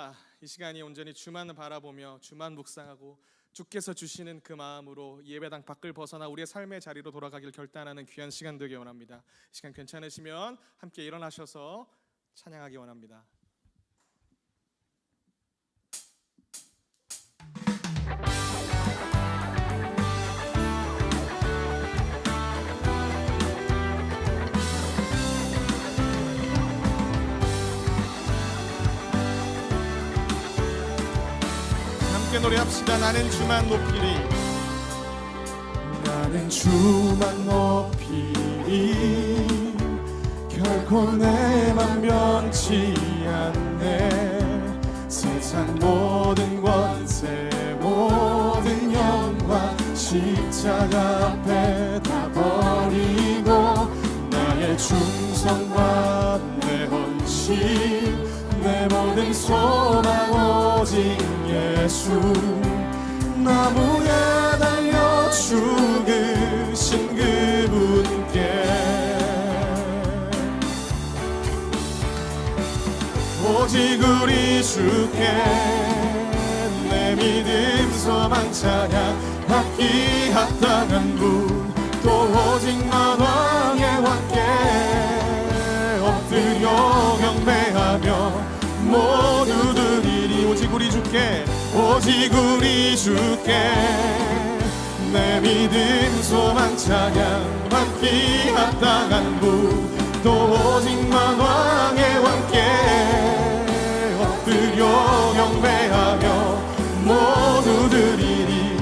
합니다. 이 시간이 온전히 주만 바라보며 주만 묵상하고 주께서 주시는 그 마음으로 예배당 밖을 벗어나 우리의 삶의 자리로 돌아가길 결단하는 귀한 시간 되기 원합니다. 이 시간 괜찮으시면 함께 일어나셔서 찬양하기 원합니다. 함께 노래합시다. 나는 주만 높이리. 나는 주만 높이리. 결코 내 맘 변치 않네. 세상 모든 권세 모든 영광 십자가 앞에 다 버리고 나의 충성과 내 헌신 내 모든 소망 오직 예수. 나무에 달려 죽으신 그분께 오직 우리 주께 내 믿음 소망 찬양 받기 합당한 분 또 오직 만왕의 왕께 엎드려 경배하며 모두 드리리. 오직 우리 주께 오직 우리 주께 내 믿음 소망 찬양 받기 합당한 분 또 오직 만왕의 왕께 엎드려 경배하며 모두 드리리.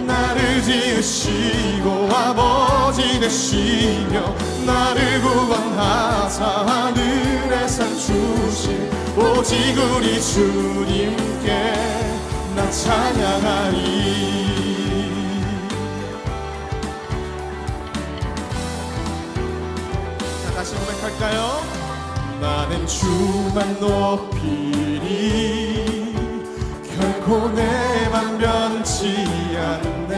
나를 지으시고 아버지 되시며 나를 구원하사 하늘의 상 주신 오직 우리 주님께 나 찬양하리. 자, 다시 고백할까요? 나는 주만 높이리. 결코 내 맘 변치 않네.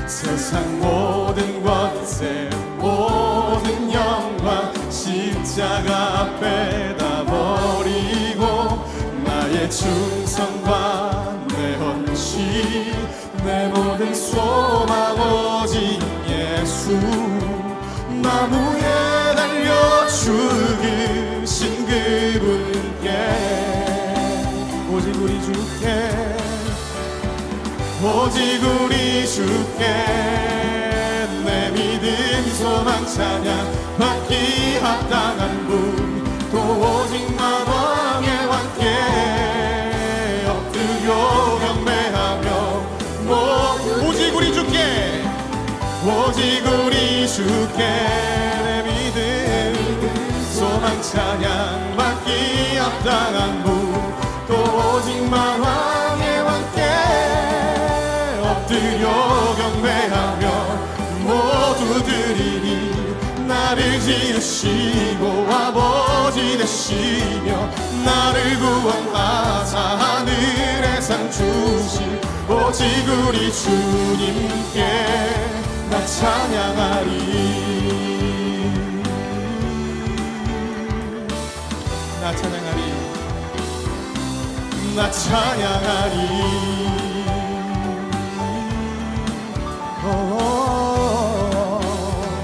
세상 모든 권세 모든 영광 십자가 앞에 다 버리고 나의 충성과 내 헌신 내 모든 소망 오직 예수. 나무에 달려 죽으신 그분께 오직 우리 주께 오직 우리 주께 내 믿음 소망 찬양 받기 합당한 분 또 오직 만왕의 왕께 엎드려 경배하며 오직 우리 주께 오직 우리 주께 내 믿음 소망 찬양 받기 합당한 분 또 오직 만왕의 왕께 엎드려 경배하며 모두 드리니. 나를 지으시고 아버지 되시며 나를 구원하사 하늘의 상 주신 오직 우리 주님께 나 찬양하리. 나 찬양하리. 나 찬양하리.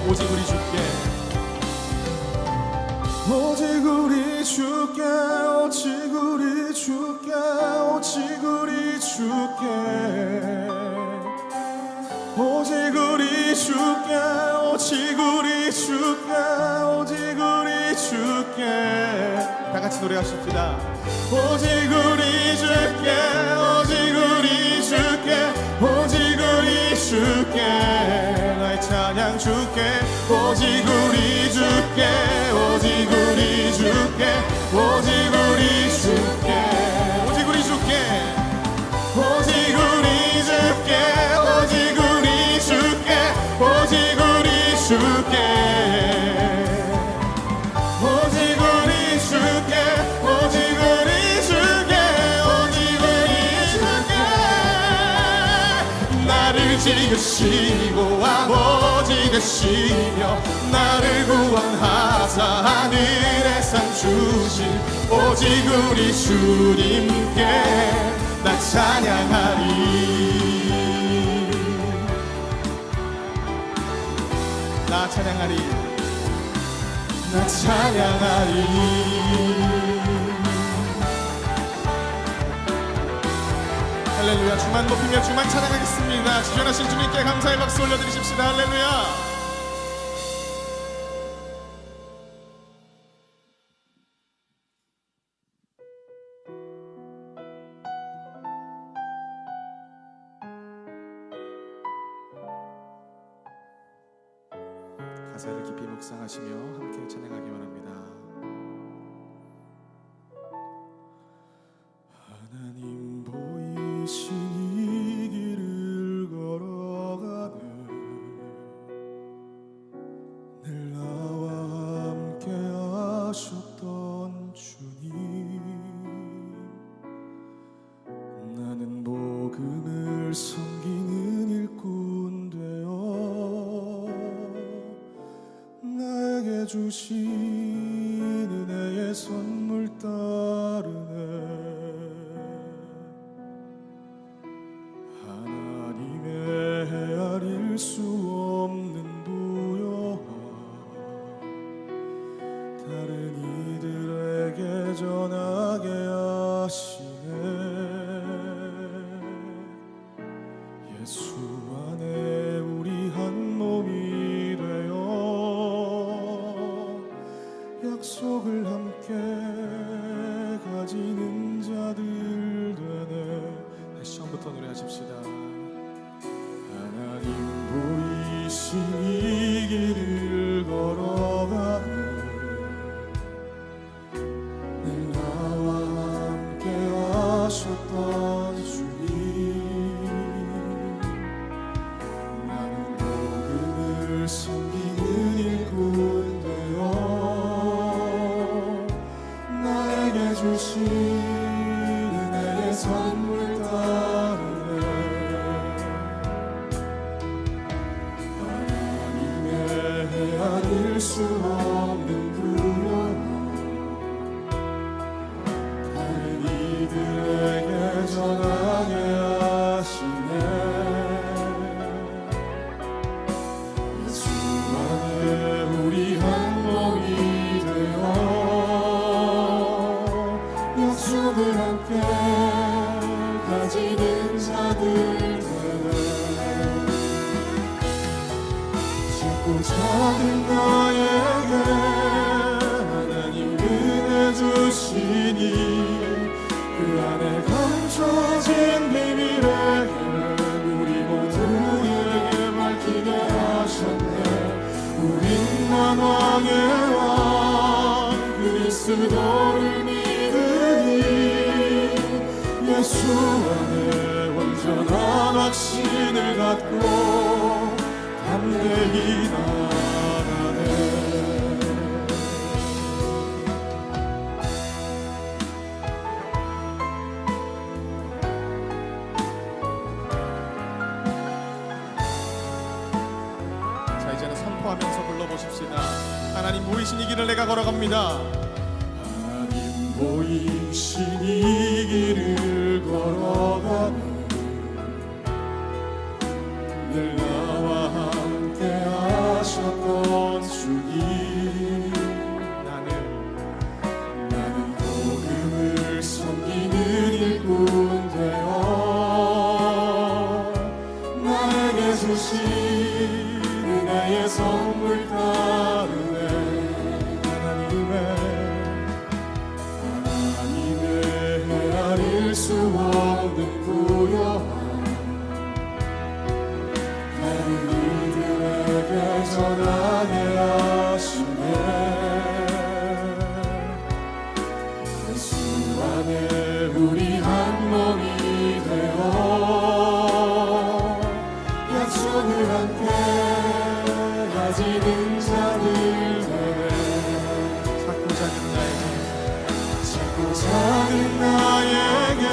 오직 우리 주께 오직 우리 주께 오직 우리 주께 오직 우리 주께 오직 우리 주께 오직 우리 주께 오직 우리 주께 다 같이 노래하십시다. 오직 우리 주께 오직 우리 주께 오직 우리 주께 나의 찬양 주께 오직 우리 주께 오직 우리 주께 오직 우리 주께 오직 우리 주께 오직 우리 주께 오직 우리 주께 오직 우리 주께 오직 우리 주께 오직 우리 주께 오직 우리 주께 나를 지으시고 아버지 되시며 나를 구원하사 하사 하늘의 상 주신 오직 우리 주님께 나 찬양하리 나 찬양하리 나 찬양하리 할렐루야. 주만 높이며 주만 찬양하겠습니다. 지존하신 주님께 감사의 박수 올려드리십시다. 할렐루야. 가사를 깊이 묵상하시며 함께 찬양하기 원합니다. 하나님 보이신 이 길을 걸어가네 늘 나와 함께 하셨던 주님 나는 복음을 섬기는 일꾼 되어 나에게 주신 은혜의 선물 따르네 하나님의 헤아릴 수 없는 부여와 다른 이들에게 전하게 하시네 예수 안에 우리 한 몸이 되어 약속을 함께 가지는 자들 되네 다시 처음부터 노래하십시다. 하나님 보이신 이 길을 걸어가네 늘 나와 함께 하셨던 주님 나는 복음을 섬기는 일꾼 되어 나에게 주신 은혜의 선물 따르네 하나님의 헤아릴 수 없는 부여와 다른 이들에게 전하게 하시네 예수 안에 우리 한 몸이 되어 약속을 함께 가지는 자들 되네 작고 작은 나에게 하나님 은혜 주시니 그 안에 감춰진 비밀의 우리 모두에게 밝히게 하셨네 우린 만왕의 왕 그리스도를 믿으니 예수 안에 온전한 확신을 갖고 담대히 나아가네 자, 이제는 선포하면서 불러보십시다. 하나님 보이신 이 길을 내가 걸어갑니다. 하나님 보이신 이 길을 걸어가네 늘 나와 함께 하셨던 주님 나는 복음을 섬기는 일꾼 되어 나에게 주신 은혜의 선물 따르네 하나님의 헤아릴 수 없는 부여와 이들에게 전하게 하시네 예수 안에 우리 한 몸이 되어 약속을 함께 가지는 자들 되네 작고 작은 나에게 작고 작은 나에게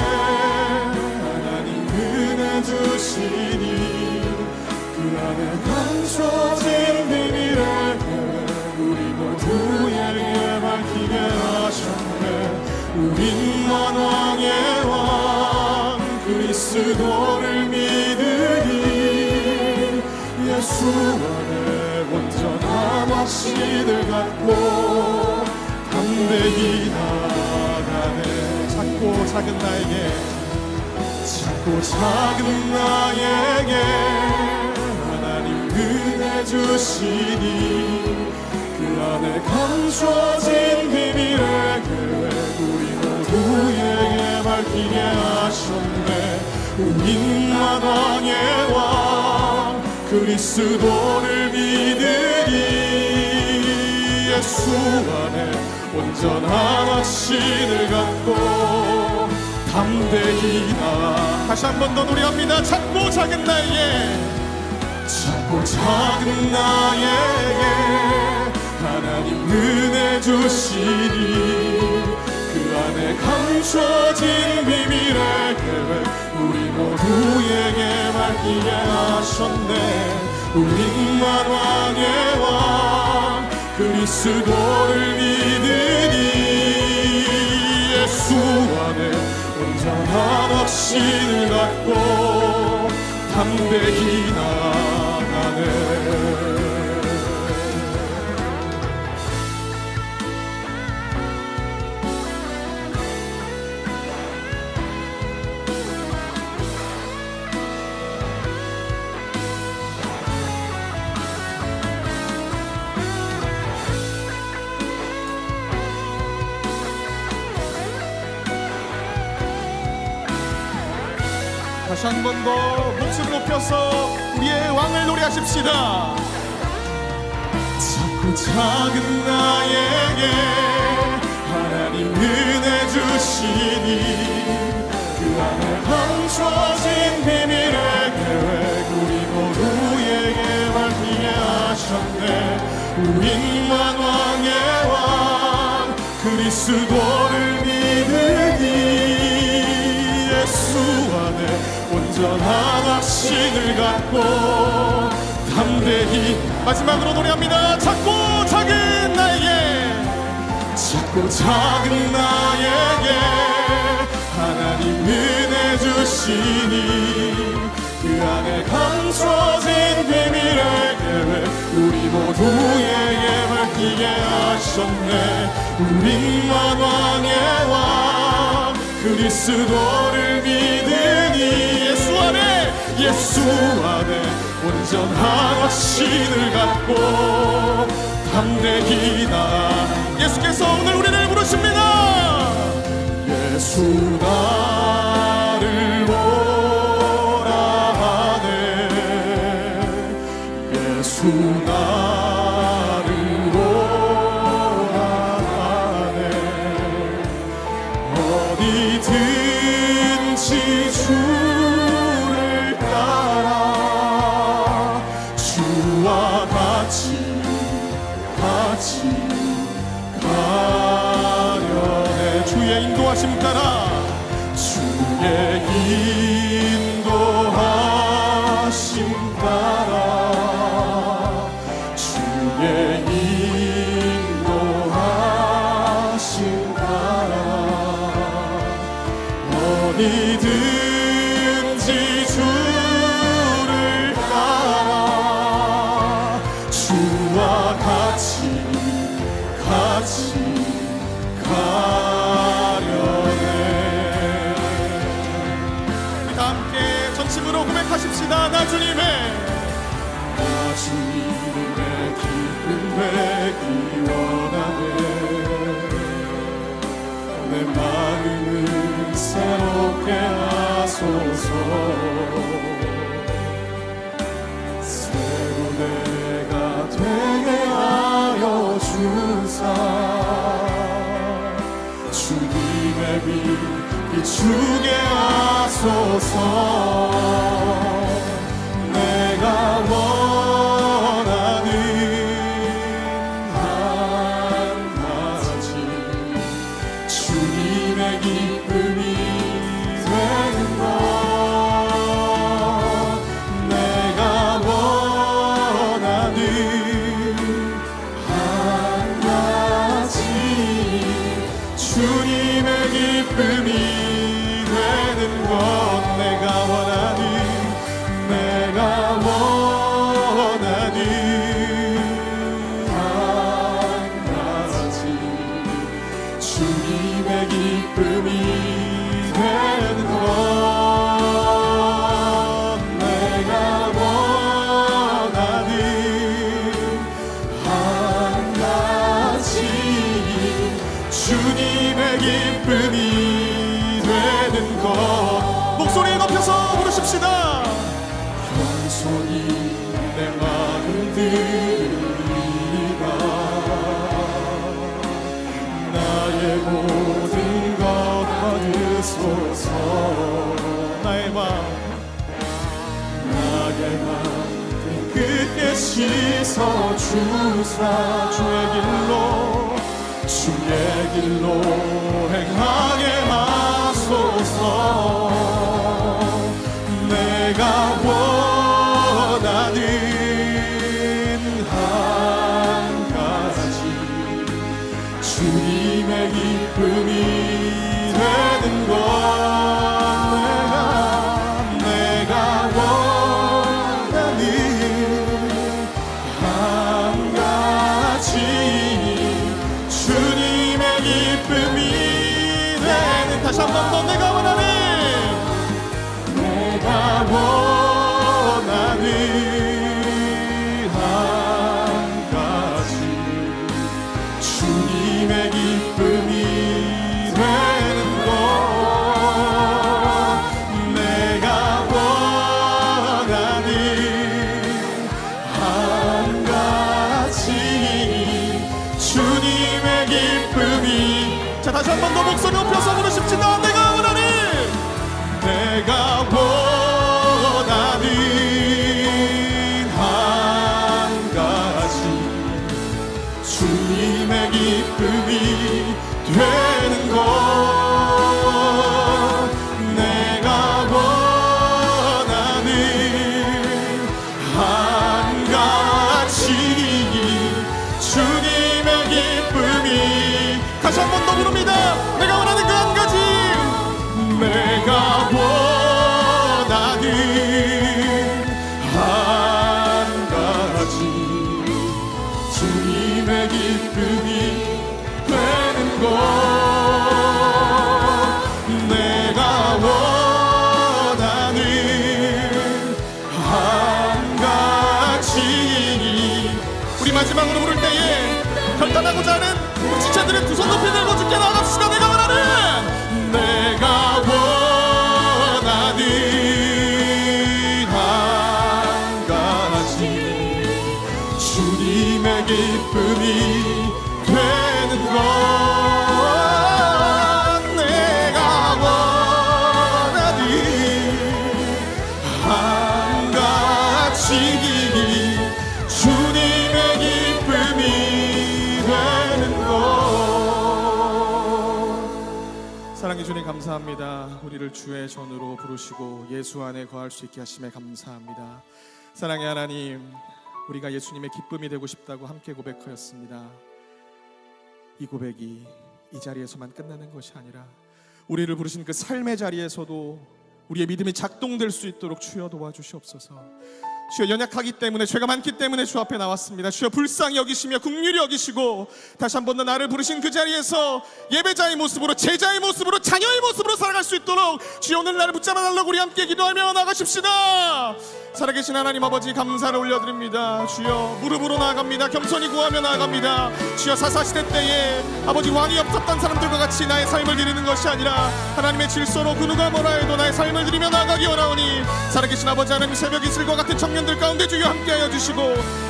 하나님 은혜 주시니 그 안에 감춰진 비밀의 우리 모두 그리스도를 믿으니 예수 안에 온전한 확신을 갖고 담대히 나아가네. 작고 작은 나에게 작고 작은 나에게 하나님 은혜 주시니 그 안에 감춰진 비밀의 계획 우리 모두에게 밝히게 하셨네. 인만왕의 왕 그리스도를 믿으니 예수 안에 온전한 확신을 갖고 담대히 나. 다시 한 번 더 노래합니다. 작고 작은 나에게 작고 작은 나에게 하나님 은혜 주시니 그 안에 감춰진 비밀의 계획 우리 모두에게 밝히게 하셨네. 우리만 왕의 왕 그리스도를 믿으니 예수 안에 온전한 확신을 갖고 담대히 나아가네. 다시 한 번 더 목소리 높여서 우리의 왕을 노래하십시다. 작고 작은 나에게 하나님 은혜 주시니 그 안에 감춰진 비밀의 계획 우리 모두에게 밝히게 하셨네. 우리만 왕의 왕 그리스도를 믿으니 예수 안에 온전한 확신을 갖고 담대히. 마지막으로 노래합니다. 작고 작은 나에게 작고 작은 나에게 하나님 은혜 주시니 그 안에 감춰진 비밀의 계획 우리 모두에게 밝히게 하셨네. 우리만 왕의 왕 그리스도를 믿으니 예수 안에 온전한 확신을 갖고 담대히 나. 예수께서 오늘 우리를 부르십니다. 예수 나를 보라 하네. 예수 나를 보라 하네. 어디든지 주를 따라 주와 같이 가려네. 주의 인도하심 따라 주의 인도하심 따라 주의 인도하심 따라 어디든지 주를 따라 주와 같이 가려네. 우리 다 함께 전심으로 고백하십시다. 나 주님의 기쁨 되기 원하네. 내 마음을 새롭게 하소서. 새로 내가 되게 하여 주사. 주님의 빛 비추게 하소서. 내가 원하는 한 가지 주님의 기쁨이 되는 것. 내가 원하는 한 가지 주님의 기쁨이 되는 것. 내가 것 목소리 높여서 부르십시다. 겸손히 내 마음을 드리리라. 나의 모든 것 받으소서. 나의 마음 깨끗게 씻어 주사. 주의 길로 행하게 하소서. 내가 원하는 한 가지 주님의 기쁨이 되는 것. 내가 원하는 한 가지 주님의 기쁨이 되는. 다시 한 번 더 내가 원하는 한 가지 주님의 기쁨이 되는 것. 내가 원하는 한 가지 주님의 기쁨이. 자, 다시 한 번 더 목소리 높여서 부르십시다. 내가 원하는 내가 원하는 한 가지 주님의 기쁨이 되는 것. 내가 원하는 한 가지 주님의 기쁨이. 다시 한 번 더 부릅니다. 내가 원하는 그 한 가지. 내가 원하는 한 가지 주님의 기쁨이 되는 것. 내가 원하는 한 가지. 우리 마지막으로 부를 때에 결단하고자 하는 우리 지체들은 두 손 높이 들고 주께 나아갑시다. 내가 원하는 내가 원하는 한 가지 주님의 기쁨이 되는 것. 내가 원하는 한 가지 주님의 기쁨이 되는 것. 사랑해 주님 감사합니다. 우리를 주의 전으로 부르시고 예수 안에 거할 수 있게 하심에 감사합니다. 사랑의 하나님, 우리가 예수님의 기쁨이 되고 싶다고 함께 고백하였습니다. 이 고백이 이 자리에서만 끝나는 것이 아니라 우리를 부르신 그 삶의 자리에서도 우리의 믿음이 작동될 수 있도록 주여 도와주시옵소서. 주여, 연약하기 때문에, 죄가 많기 때문에 주 앞에 나왔습니다. 주여, 불쌍히 여기시며 긍휼히 여기시고 다시 한 번 더 나를 부르신 그 자리에서 예배자의 모습으로, 제자의 모습으로, 자녀의 모습으로 살아갈 수 있도록 주여 오늘 나를 붙잡아 달라고 우리 함께 기도하며 나가십시다. 살아계신 하나님 아버지, 감사를 올려드립니다. 주여, 무릎으로 나아갑니다. 겸손히 구하며 나아갑니다. 주여, 사사시대 때에 아버지 왕이 없었던 사람들과 같이 나의 삶을 드리는 것이 아니라 하나님의 질서로 그 누가 뭐라 해도 나의 삶을 드리며 나아가기 원하오니, 살아계신 아버지 하나님, 새벽 이슬과 같은 청년들 가운데 주여 함께하여 주시고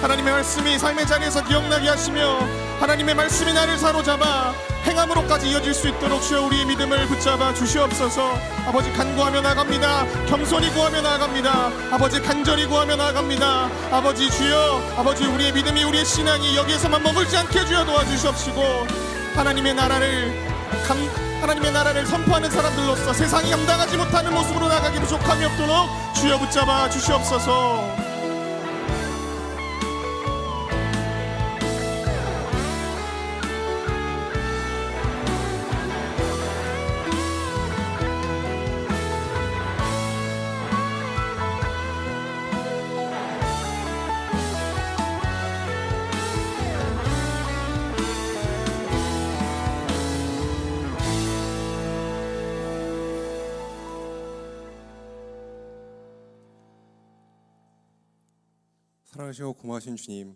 하나님의 말씀이 삶의 자리에서 기억나게 하시며 하나님의 말씀이 나를 사로잡아 행함으로까지 이어질 수 있도록 주여 우리의 믿음을 붙잡아 주시옵소서. 아버지, 간구하며 나아갑니다. 겸손히 구하며 나아갑니다. 아버지, 간절히 구하며 나아갑니다. 아버지, 주여, 아버지, 우리의 믿음이, 우리의 신앙이 여기에서만 머물지 않게 주여 도와주시옵시고 하나님의 나라를 선포하는 사람들로서 세상이 감당하지 못하는 모습으로 나가기 부족함이 없도록 주여 붙잡아 주시옵소서. 사랑하시고 고마우신 주님,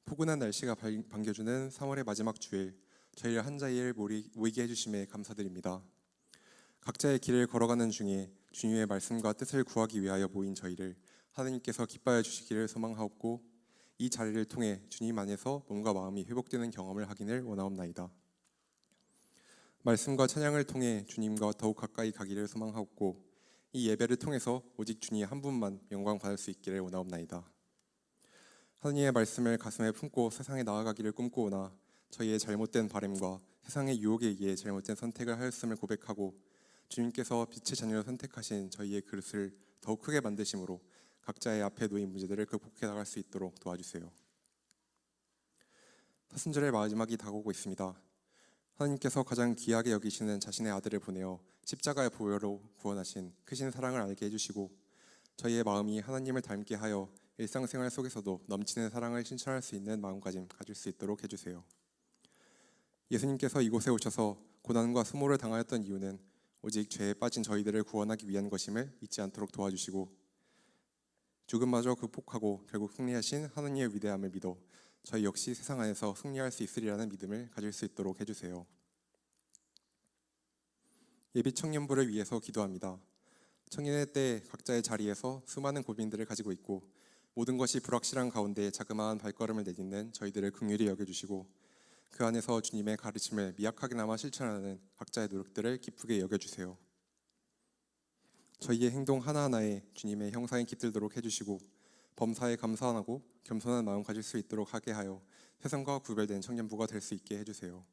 포근한 날씨가 반겨주는 3월의 마지막 주일, 저희를 한 자리에 모이게 해주심에 감사드립니다. 각자의 길을 걸어가는 중에 주님의 말씀과 뜻을 구하기 위하여 모인 저희를 하나님께서 기뻐해 주시기를 소망하옵고 이 자리를 통해 주님 안에서 몸과 마음이 회복되는 경험을 하기를 원하옵나이다. 말씀과 찬양을 통해 주님과 더욱 가까이 가기를 소망하옵고 이 예배를 통해서 오직 주님 한 분만 영광 받을 수 있기를 원하옵나이다. 하나님의 말씀을 가슴에 품고 세상에 나아가기를 꿈꾸오나 저희의 잘못된 바램과 세상의 유혹에 의해 잘못된 선택을 하였음을 고백하고 주님께서 빛의 자녀로 선택하신 저희의 그릇을 더욱 크게 만드심으로 각자의 앞에 놓인 문제들을 극복해 나갈 수 있도록 도와주세요. 사순절의 마지막이 다가오고 있습니다. 하나님께서 가장 귀하게 여기시는 자신의 아들을 보내어 십자가의 보혈로 구원하신 크신 사랑을 알게 해주시고 저희의 마음이 하나님을 닮게 하여 일상생활 속에서도 넘치는 사랑을 실천할 수 있는 마음가짐 가질 수 있도록 해주세요. 예수님께서 이곳에 오셔서 고난과 수모를 당하였던 이유는 오직 죄에 빠진 저희들을 구원하기 위한 것임을 잊지 않도록 도와주시고 죽음마저 극복하고 결국 승리하신 하나님의 위대함을 믿어 저희 역시 세상 안에서 승리할 수 있으리라는 믿음을 가질 수 있도록 해주세요. 예비 청년부를 위해서 기도합니다. 청년의 때 각자의 자리에서 수많은 고민들을 가지고 있고 모든 것이 불확실한 가운데 자그마한 발걸음을 내딛는 저희들을 긍휼히 여겨주시고 그 안에서 주님의 가르침을 미약하게나마 실천하는 각자의 노력들을 기쁘게 여겨주세요. 저희의 행동 하나하나에 주님의 형상이 깃들도록 해주시고 범사에 감사하고 겸손한 마음 가질 수 있도록 하게 하여 세상과 구별된 청년부가 될 수 있게 해주세요.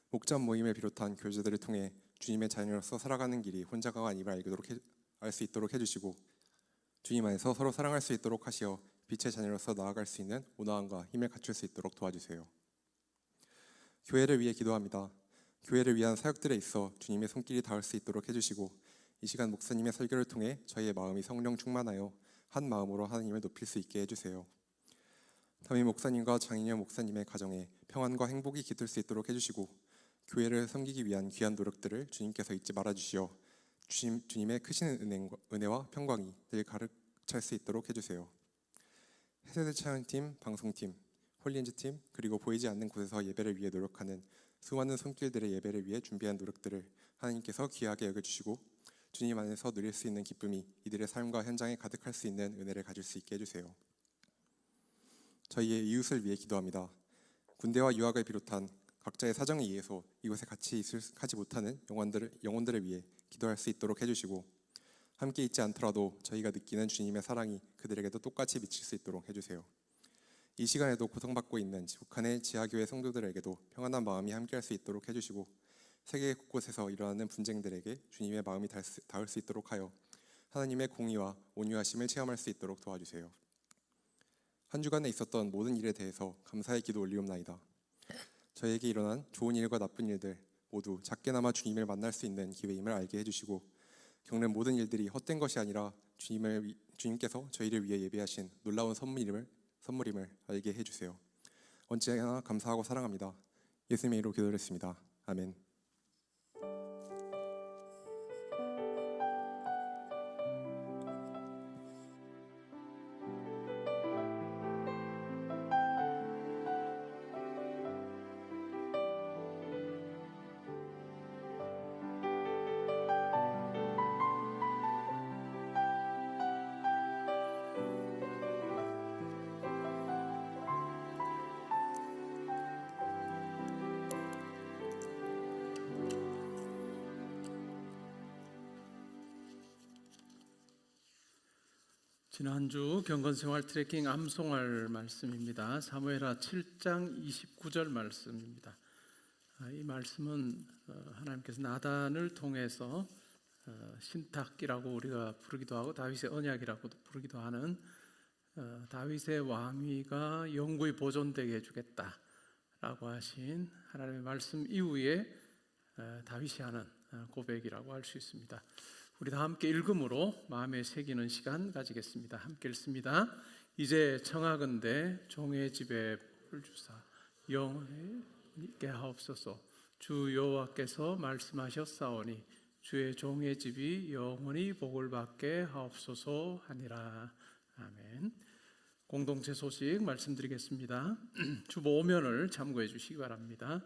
목자 모임을 비롯한 교제들을 통해 주님의 자녀로서 살아가는 길이 혼자가 아님을 알 수 있도록 해주시고 주님 안에서 서로 사랑할 수 있도록 하시어 빛의 자녀로서 나아갈 수 있는 온화함과 힘을 갖출 수 있도록 도와주세요. 교회를 위해 기도합니다. 교회를 위한 사역들에 있어 주님의 손길이 닿을 수 있도록 해주시고 이 시간 목사님의 설교를 통해 저희의 마음이 성령 충만하여 한 마음으로 하나님을 높일 수 있게 해주세요. 담임 목사님과 장인영 목사님의 가정에 평안과 행복이 깃들 수 있도록 해주시고 교회를 섬기기 위한 귀한 노력들을 주님께서 잊지 말아주시어 주님의 크신 은혜와 평강이 늘 가득 찰 수 있도록 해주세요. 해세대 찬양팀, 방송팀, 홀리엔즈팀 그리고 보이지 않는 곳에서 예배를 위해 노력하는 수많은 손길들의 예배를 위해 준비한 노력들을 하나님께서 귀하게 여겨주시고 주님 안에서 누릴 수 있는 기쁨이 이들의 삶과 현장에 가득할 수 있는 은혜를 가질 수 있게 해주세요. 저희의 이웃을 위해 기도합니다. 군대와 유학을 비롯한 각자의 사정에 의해서 이곳에 같이 하지 못하는 영혼들을 위해 기도할 수 있도록 해주시고 함께 있지 않더라도 저희가 느끼는 주님의 사랑이 그들에게도 똑같이 미칠 수 있도록 해주세요. 이 시간에도 고통받고 있는 북한의 지하교회 성도들에게도 평안한 마음이 함께할 수 있도록 해주시고 세계 곳곳에서 일어나는 분쟁들에게 주님의 마음이 닿을 수 있도록 하여 하나님의 공의와 온유하심을 체험할 수 있도록 도와주세요. 한 주간에 있었던 모든 일에 대해서 감사의 기도 올리옵나이다. 저에게 일어난 좋은 일과 나쁜 일들 모두 작게나마 주님을 만날 수 있는 기회임을 알게 해주시고 겪는 모든 일들이 헛된 것이 아니라 주님께서 저희를 위해 예비하신 놀라운 선물임을 알게 해주세요. 언제나 감사하고 사랑합니다. 예수님의 이름으로 기도드렸습니다. 아멘. 지난주 경건생활 트래킹 암송할 말씀입니다. 사무엘하 7장 29절 말씀입니다. 이 말씀은 하나님께서 나단을 통해서 신탁이라고 우리가 부르기도 하고 다윗의 언약이라고도 부르기도 하는 다윗의 왕위가 영구히 보존되게 해주겠다라고 하신 하나님의 말씀 이후에 다윗이 하는 고백이라고 할 수 있습니다. 우리 다 함께 읽음으로 마음에 새기는 시간 가지겠습니다. 함께 읽습니다. 이제 청하건대 종의 집에 불 주사 영원히 하옵소서. 주 여호와께서 말씀하셨사오니 주의 종의 집이 영원히 복을 받게 하옵소서 하니라. 아멘. 공동체 소식 말씀드리겠습니다. 주보 5면을 참고해 주시기 바랍니다.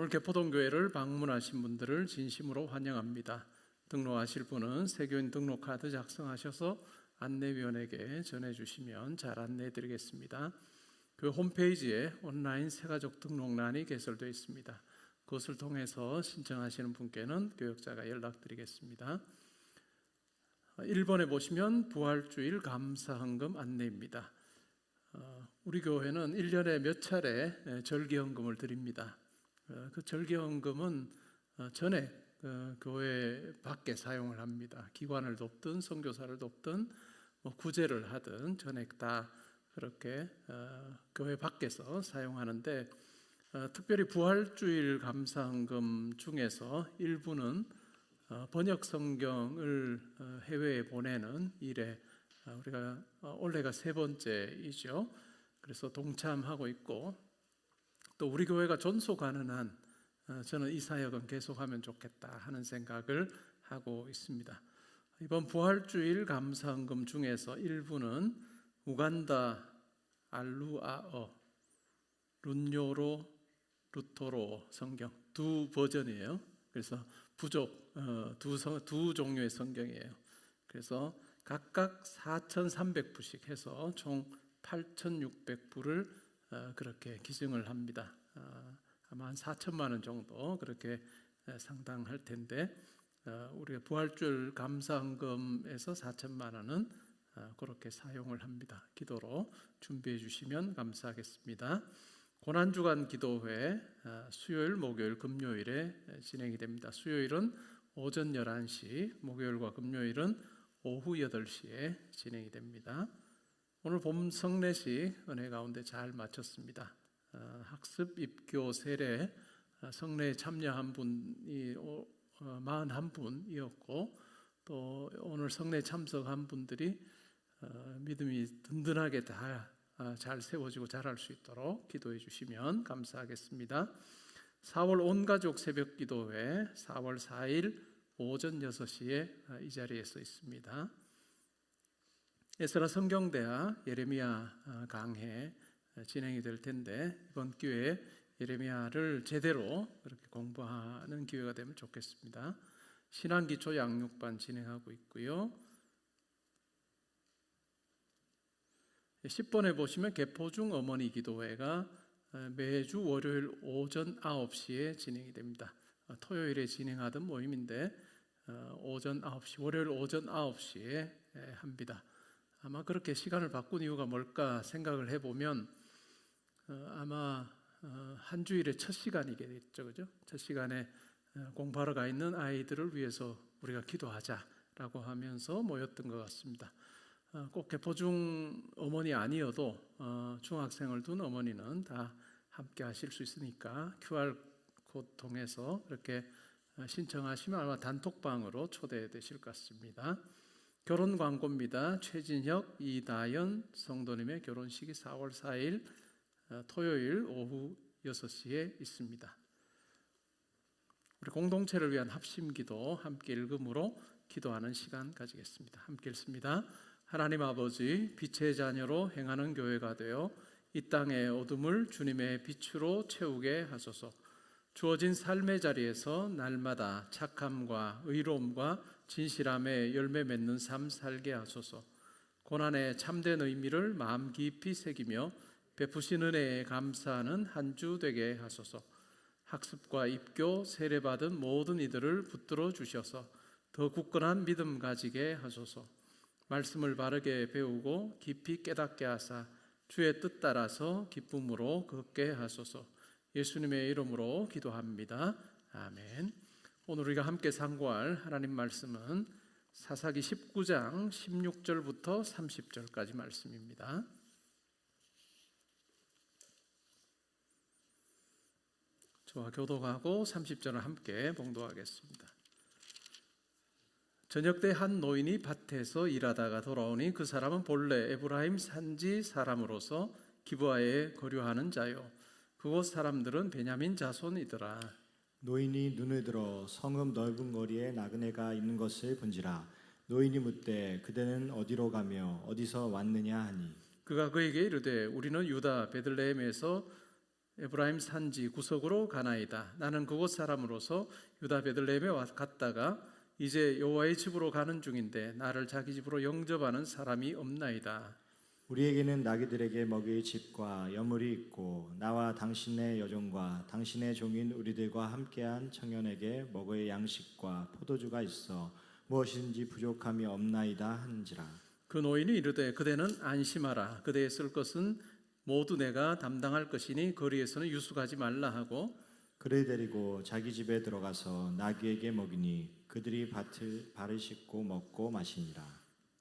오늘 개포동교회를 방문하신 분들을 진심으로 환영합니다. 등록하실 분은 세교인 등록카드 작성하셔서 안내위원에게 전해주시면 잘 안내해드리겠습니다. 그 홈페이지에 온라인 새가족 등록란이 개설되어 있습니다. 그것을 통해서 신청하시는 분께는 교역자가 연락드리겠습니다. 1번에 보시면 부활주일 감사헌금 안내입니다. 우리 교회는 1년에 몇 차례 절기헌금을 드립니다. 그 절기헌금은 전액 교회 밖에 사용을 합니다. 기관을 돕든 선교사를 돕든 구제를 하든 전액 다 그렇게 교회 밖에서 사용하는데, 특별히 부활주일 감사헌금 중에서 일부는 번역 성경을 해외에 보내는 일에 우리가 올해가 3번째이죠. 그래서 동참하고 있고, 또 우리 교회가 존속하는 한 저는 이 사역은 계속하면 좋겠다 하는 생각을 하고 있습니다. 이번 부활주일 감사헌금 중에서 일부는 우간다 알루아어, 룬요로, 루토로 성경 두 버전이에요. 그래서 부족 두 종류의 성경이에요. 그래서 각각 4,300부씩 해서 총 8,600부를 그렇게 기증을 합니다. 아마 한 4천만 원 정도 그렇게 상당할 텐데, 우리가 부활주일 감사헌금에서 4천만 원은 그렇게 사용을 합니다. 기도로 준비해 주시면 감사하겠습니다. 고난주간 기도회 수요일, 목요일, 금요일에 진행이 됩니다. 수요일은 오전 11시, 목요일과 금요일은 오후 8시에 진행이 됩니다. 오늘 봄 성례식 은혜 가운데 잘 마쳤습니다. 학습, 입교, 세례 성례에 참여한 분이 41분이었고, 또 오늘 성례 참석한 분들이 믿음이 든든하게 다 잘 세워지고 자랄 수 있도록 기도해 주시면 감사하겠습니다. 4월 온가족 새벽기도회 4월 4일 오전 6시에 이 자리에 서 있습니다. 에스라 성경대학 예레미야 강해 진행이 될 텐데, 이번 기회에 예레미야를 제대로 그렇게 공부하는 기회가 되면 좋겠습니다. 신앙기초 양육반 진행하고 있고요. 10번에 보시면 개포중 어머니 기도회가 매주 월요일 오전 9시에 진행이 됩니다. 토요일에 진행하던 모임인데 오전 9시, 월요일 오전 9시에 합니다. 아마 그렇게 시간을 바꾼 이유가 뭘까 생각을 해보면 아마 한 주일의 첫 시간이겠죠, 그죠? 첫 시간에 공부하러 가 있는 아이들을 위해서 우리가 기도하자라고 하면서 모였던 것 같습니다. 꼭 개포중 어머니 아니어도 중학생을 둔 어머니는 다 함께 하실 수 있으니까 QR 코드 통해서 이렇게 신청하시면 아마 단톡방으로 초대되실 것 같습니다. 결혼 광고입니다. 최진혁, 이다연 성도님의 결혼식이 4월 4일 토요일 오후 6시에 있습니다. 우리 공동체를 위한 합심기도 함께 읽음으로 기도하는 시간 가지겠습니다. 함께 읽습니다. 하나님 아버지, 빛의 자녀로 행하는 교회가 되어 이 땅의 어둠을 주님의 빛으로 채우게 하소서. 주어진 삶의 자리에서 날마다 착함과 의로움과 진실함에 열매 맺는 삶 살게 하소서. 고난의 참된 의미를 마음 깊이 새기며 베푸신 은혜에 감사하는 한 주 되게 하소서. 학습과 입교, 세례받은 모든 이들을 붙들어 주셔서 더 굳건한 믿음 가지게 하소서. 말씀을 바르게 배우고 깊이 깨닫게 하사 주의 뜻 따라서 기쁨으로 걷게 하소서. 예수님의 이름으로 기도합니다. 아멘. 오늘 우리가 함께 상고할 하나님 말씀은 사사기 19장 16절부터 30절까지 말씀입니다. 저와 교독하고 30절을 함께 봉독하겠습니다. 저녁 때 한 노인이 밭에서 일하다가 돌아오니 그 사람은 본래 에브라임 산지 사람으로서 기브아에 거류하는 자요, 그곳 사람들은 베냐민 자손이더라. 노인이 눈을 들어 성읍 넓은 거리에 나그네가 있는 것을 본지라. 노인이 묻되 그대는 어디로 가며 어디서 왔느냐 하니, 그가 그에게 이르되 우리는 유다 베들레헴에서 에브라임 산지 구석으로 가나이다. 나는 그곳 사람으로서 유다 베들레헴에 갔다가 이제 여호와의 집으로 가는 중인데 나를 자기 집으로 영접하는 사람이 없나이다. 우리에게는 나귀들에게 먹일 집과 여물이 있고 나와 당신의 여종과 당신의 종인 우리들과 함께한 청년에게 먹을 양식과 포도주가 있어 무엇인지 부족함이 없나이다 한지라. 그 노인이 이르되 그대는 안심하라. 그대의 쓸 것은 모두 내가 담당할 것이니 거리에서는 유숙하지 말라 하고 그를 데리고 자기 집에 들어가서 나귀에게 먹이니 그들이 발을 씻고 먹고 마시니라.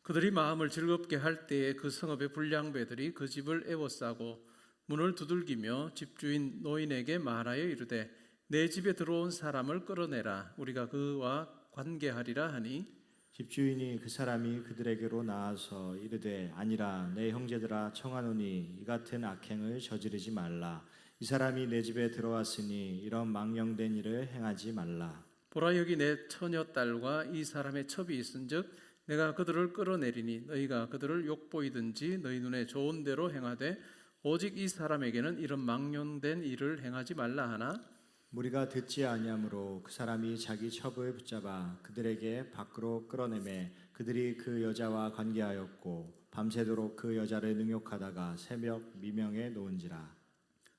그들이 마음을 즐겁게 할 때에 그 성읍의 불량배들이 그 집을 에워싸고 문을 두들기며 집주인 노인에게 말하여 이르되 내 집에 들어온 사람을 끌어내라. 우리가 그와 관계하리라 하니 집주인이 그 사람이 그들에게로 나와서 이르되 아니라 내 형제들아 청하노니 이 같은 악행을 저지르지 말라. 이 사람이 내 집에 들어왔으니 이런 망령된 일을 행하지 말라. 보라 여기 내 처녀딸과 이 사람의 첩이 있은즉 내가 그들을 끌어내리니 너희가 그들을 욕보이든지 너희 눈에 좋은 대로 행하되 오직 이 사람에게는 이런 망령된 일을 행하지 말라 하나 무리가 듣지 아니하므로 그 사람이 자기 첩을 붙잡아 그들에게 밖으로 끌어내매 그들이 그 여자와 관계하였고 밤새도록 그 여자를 능욕하다가 새벽 미명에 놓은지라.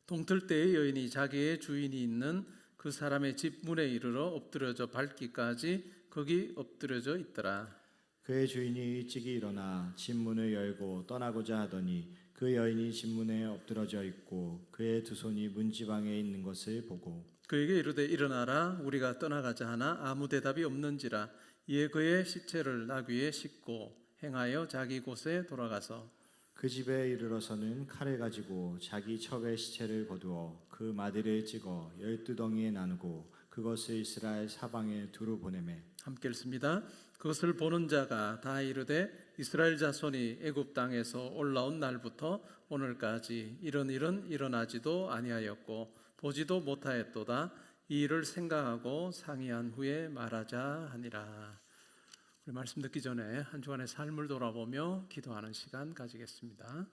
동틀 때의 여인이 자기의 주인이 있는 그 사람의 집 문에 이르러 엎드려져 밟기까지 거기 엎드려져 있더라. 그의 주인이 일찍이 일어나 집 문을 열고 떠나고자 하더니 그 여인이 집 문에 엎드러져 있고 그의 두 손이 문지방에 있는 것을 보고 그에게 이르되 일어나라 우리가 떠나가자 하나 아무 대답이 없는지라. 이에 그의 시체를 나귀에 싣고 행하여 자기 곳에 돌아가서 그 집에 이르러서는 칼을 가지고 자기 첩의 시체를 거두어 그 마디를 찍어 12덩이에 나누고 그것을 이스라엘 사방에 두루 보내매 함께 읽습니다. 그것을 보는 자가 다 이르되 이스라엘 자손이 애굽 땅에서 올라온 날부터 오늘까지 이런 일은 일어나지도 아니하였고 보지도 못하였도다. 이 일을 생각하고 상의한 후에 말하자 하니라. 우리 말씀 듣기 전에 한 주간의 삶을 돌아보며 기도하는 시간 가지겠습니다.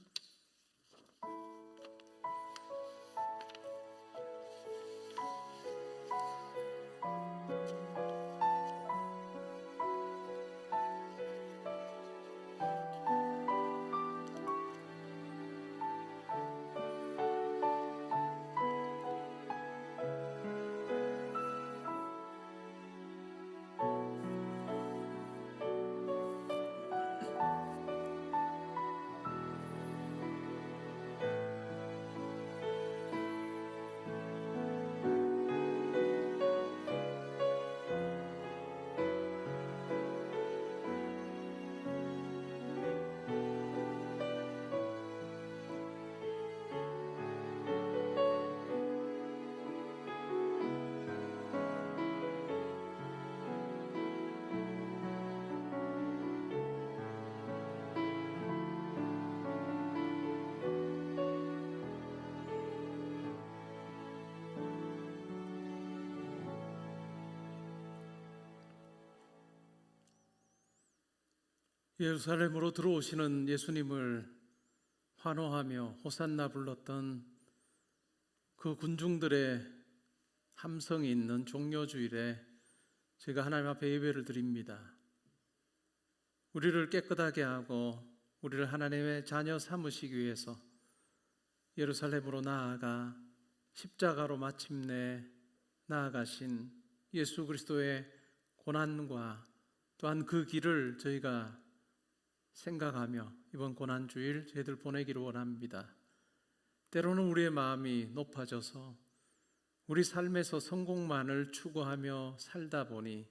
예루살렘으로 들어오시는 예수님을 환호하며 호산나 불렀던 그 군중들의 함성이 있는 종려주일에 제가 하나님 앞에 예배를 드립니다. 우리를 깨끗하게 하고 우리를 하나님의 자녀 삼으시기 위해서 예루살렘으로 나아가 십자가로 마침내 나아가신 예수 그리스도의 고난과 또한 그 길을 저희가 생각하며 이번 고난주일 저희들 보내기를 원합니다. 때로는 우리의 마음이 높아져서 우리 삶에서 성공만을 추구하며 살다 보니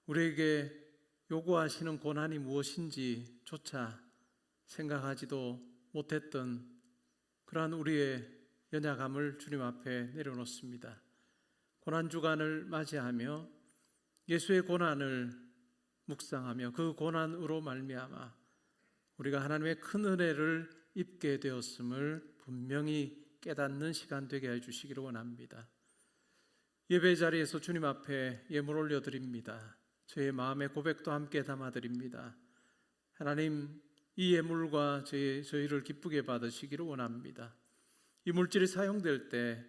우리에게 요구하시는 고난이 무엇인지조차 생각하지도 못했던 그러한 우리의 연약함을 주님 앞에 내려놓습니다. 고난주간을 맞이하며 예수의 고난을 묵상하며 그 고난으로 말미암아 우리가 하나님의 큰 은혜를 입게 되었음을 분명히 깨닫는 시간 되게 해주시기를 원합니다. 예배 자리에서 주님 앞에 예물 올려드립니다. 저의 마음의 고백도 함께 담아드립니다. 하나님, 이 예물과 저희를 기쁘게 받으시기를 원합니다. 이 물질이 사용될 때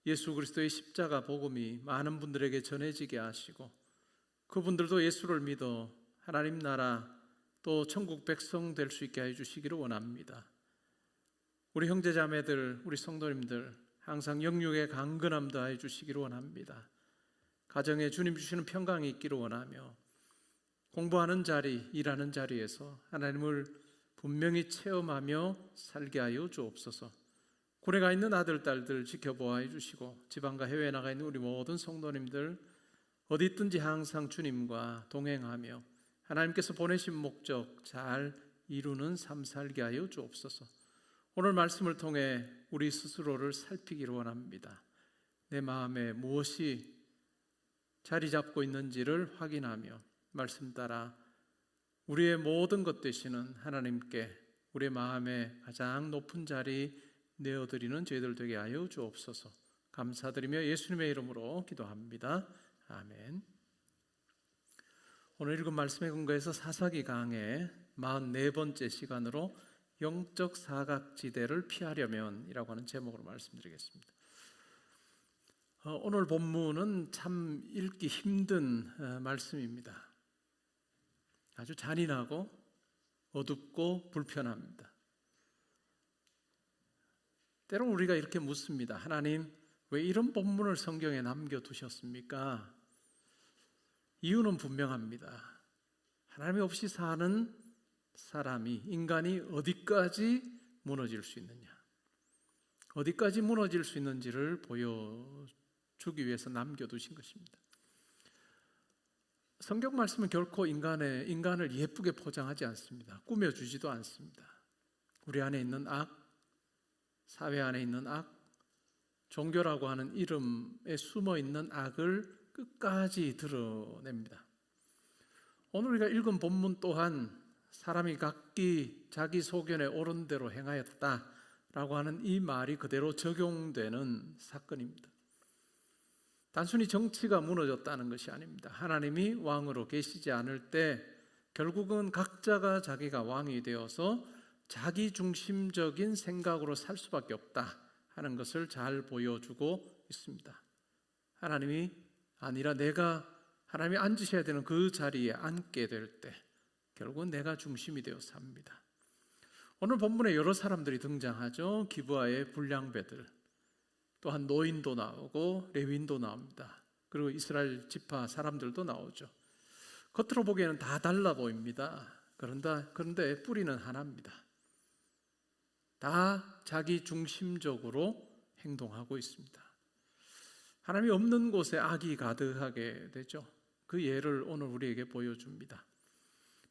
예수 그리스도의 십자가 복음이 많은 분들에게 전해지게 하시고 그분들도 예수를 믿어 하나님 나라 또 천국 백성 될 수 있게 해주시기를 원합니다. 우리 형제자매들, 우리 성도님들 항상 영육의 강건함 더해 주시기를 원합니다. 가정에 주님 주시는 평강이 있기를 원하며 공부하는 자리, 일하는 자리에서 하나님을 분명히 체험하며 살게 하여 주옵소서. 군에 가 있는 아들, 딸들 지켜보아 주시고 지방과 해외에 나가 있는 우리 모든 성도님들 어디 있든지 항상 주님과 동행하며 하나님께서 보내신 목적 잘 이루는 삶 살게 하여 주옵소서. 오늘 말씀을 통해 우리 스스로를 살피기를 원합니다. 내 마음에 무엇이 자리 잡고 있는지를 확인하며 말씀 따라 우리의 모든 것 되시는 하나님께 우리의 마음에 가장 높은 자리 내어드리는 저희들 되게 하여 주옵소서. 감사드리며 예수님의 이름으로 기도합니다. 아멘. 오늘 읽은 말씀에 근거해서 사사기 강의 44번째 시간으로 영적 사각지대를 피하려면 이라고 하는 제목으로 말씀드리겠습니다. 오늘 본문은 참 읽기 힘든 말씀입니다. 아주 잔인하고 어둡고 불편합니다. 때론 우리가 이렇게 묻습니다. 하나님, 왜 이런 본문을 성경에 남겨두셨습니까? 이유는 분명합니다. 하나님이 없이 사는 사람이, 인간이 어디까지 무너질 수 있느냐, 어디까지 무너질 수 있는지를 보여주기 위해서 남겨두신 것입니다. 성경 말씀은 결코 인간을 예쁘게 포장하지 않습니다. 꾸며주지도 않습니다. 우리 안에 있는 악, 사회 안에 있는 악, 종교라고 하는 이름에 숨어있는 악을 끝까지 드러냅니다. 오늘 우리가 읽은 본문 또한 사람이 각기 자기 소견에 옳은 대로 행하였다라고 하는 이 말이 그대로 적용되는 사건입니다. 단순히 정치가 무너졌다는 것이 아닙니다. 하나님이 왕으로 계시지 않을 때 결국은 각자가 자기가 왕이 되어서 자기 중심적인 생각으로 살 수밖에 없다 하는 것을 잘 보여주고 있습니다. 하나님이 아니라 내가 하나님이 앉으셔야 되는 그 자리에 앉게 될 때 결국은 내가 중심이 되어 삽니다. 오늘 본문에 여러 사람들이 등장하죠. 기브아의 불량배들, 또한 노인도 나오고 레위인도 나옵니다. 그리고 이스라엘 지파 사람들도 나오죠. 겉으로 보기에는 다 달라 보입니다. 그런데 뿌리는 하나입니다. 다 자기 중심적으로 행동하고 있습니다. 하나님이 없는 곳에 악이 가득하게 되죠. 그 예를 오늘 우리에게 보여줍니다.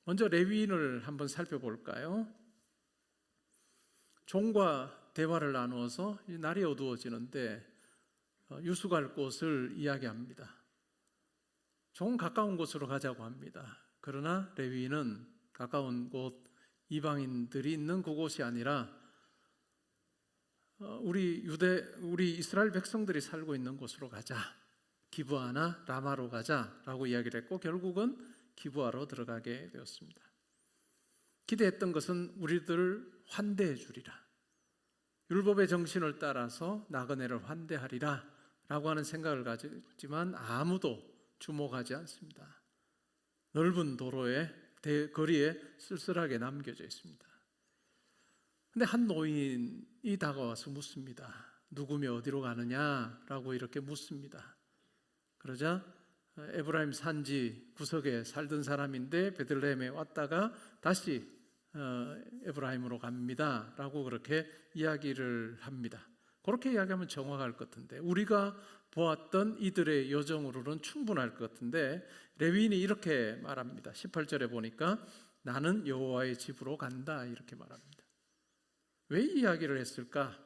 먼저 레위인을 한번 살펴볼까요? 종과 대화를 나누어서 날이 어두워지는데 유숙할 곳을 이야기합니다. 종은 가까운 곳으로 가자고 합니다. 그러나 레위인은 가까운 곳, 이방인들이 있는 그곳이 아니라 우리 이스라엘 백성들이 살고 있는 곳으로 가자, 기브아나 라마로 가자라고 이야기를 했고 결국은 기브아로 들어가게 되었습니다. 기대했던 것은 우리들을 환대해 주리라, 율법의 정신을 따라서 나그네를 환대하리라 라고 하는 생각을 가졌지만 아무도 주목하지 않습니다. 넓은 도로에 거리에 쓸쓸하게 남겨져 있습니다. 근데 한 노인이 다가와서 묻습니다. 누구며 어디로 가느냐라고 이렇게 묻습니다. 그러자 에브라임 산지 구석에 살던 사람인데 베들레헴에 왔다가 다시 에브라임으로 갑니다 라고 그렇게 이야기를 합니다. 그렇게 이야기하면 정확할 것 같은데 우리가 보았던 이들의 여정으로는 충분할 것 같은데 레위인이 이렇게 말합니다. 18절에 보니까 나는 여호와의 집으로 간다 이렇게 말합니다. 왜 이 이야기를 했을까?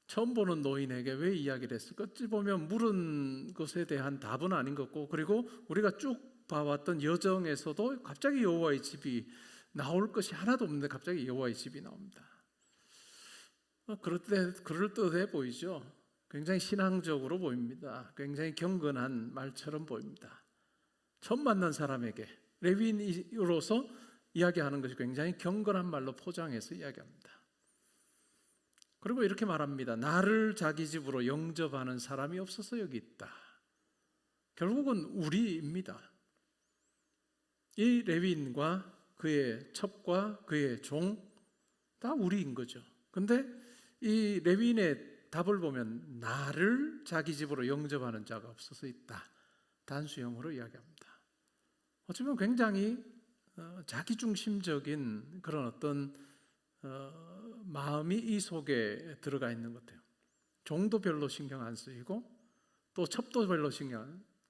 처음 보는 노인에게 왜 이야기를 했을까? 어찌 보면 물은 것에 대한 답은 아닌 것 같고 그리고 우리가 쭉 봐왔던 여정에서도 갑자기 여호와의 집이 나올 것이 하나도 없는데 갑자기 여호와의 집이 나옵니다. 그럴듯해 보이죠? 굉장히 신앙적으로 보입니다. 굉장히 경건한 말처럼 보입니다. 처음 만난 사람에게 레위인으로서 이야기하는 것이 굉장히 경건한 말로 포장해서 이야기합니다. 그리고 이렇게 말합니다. 나를 자기 집으로 영접하는 사람이 없어서 여기 있다. 결국은 우리입니다. 이 레위인과 그의 첩과 그의 종 다 우리인 거죠. 근데 이 레위인의 답을 보면 나를 자기 집으로 영접하는 자가 없어서 있다. 단수형으로 이야기합니다. 어쩌면 굉장히 자기중심적인 그런 어떤 마음이 이 속에 들어가 있는 것 같아요. 종도 별로 신경 안 쓰이고 또 첩도 별로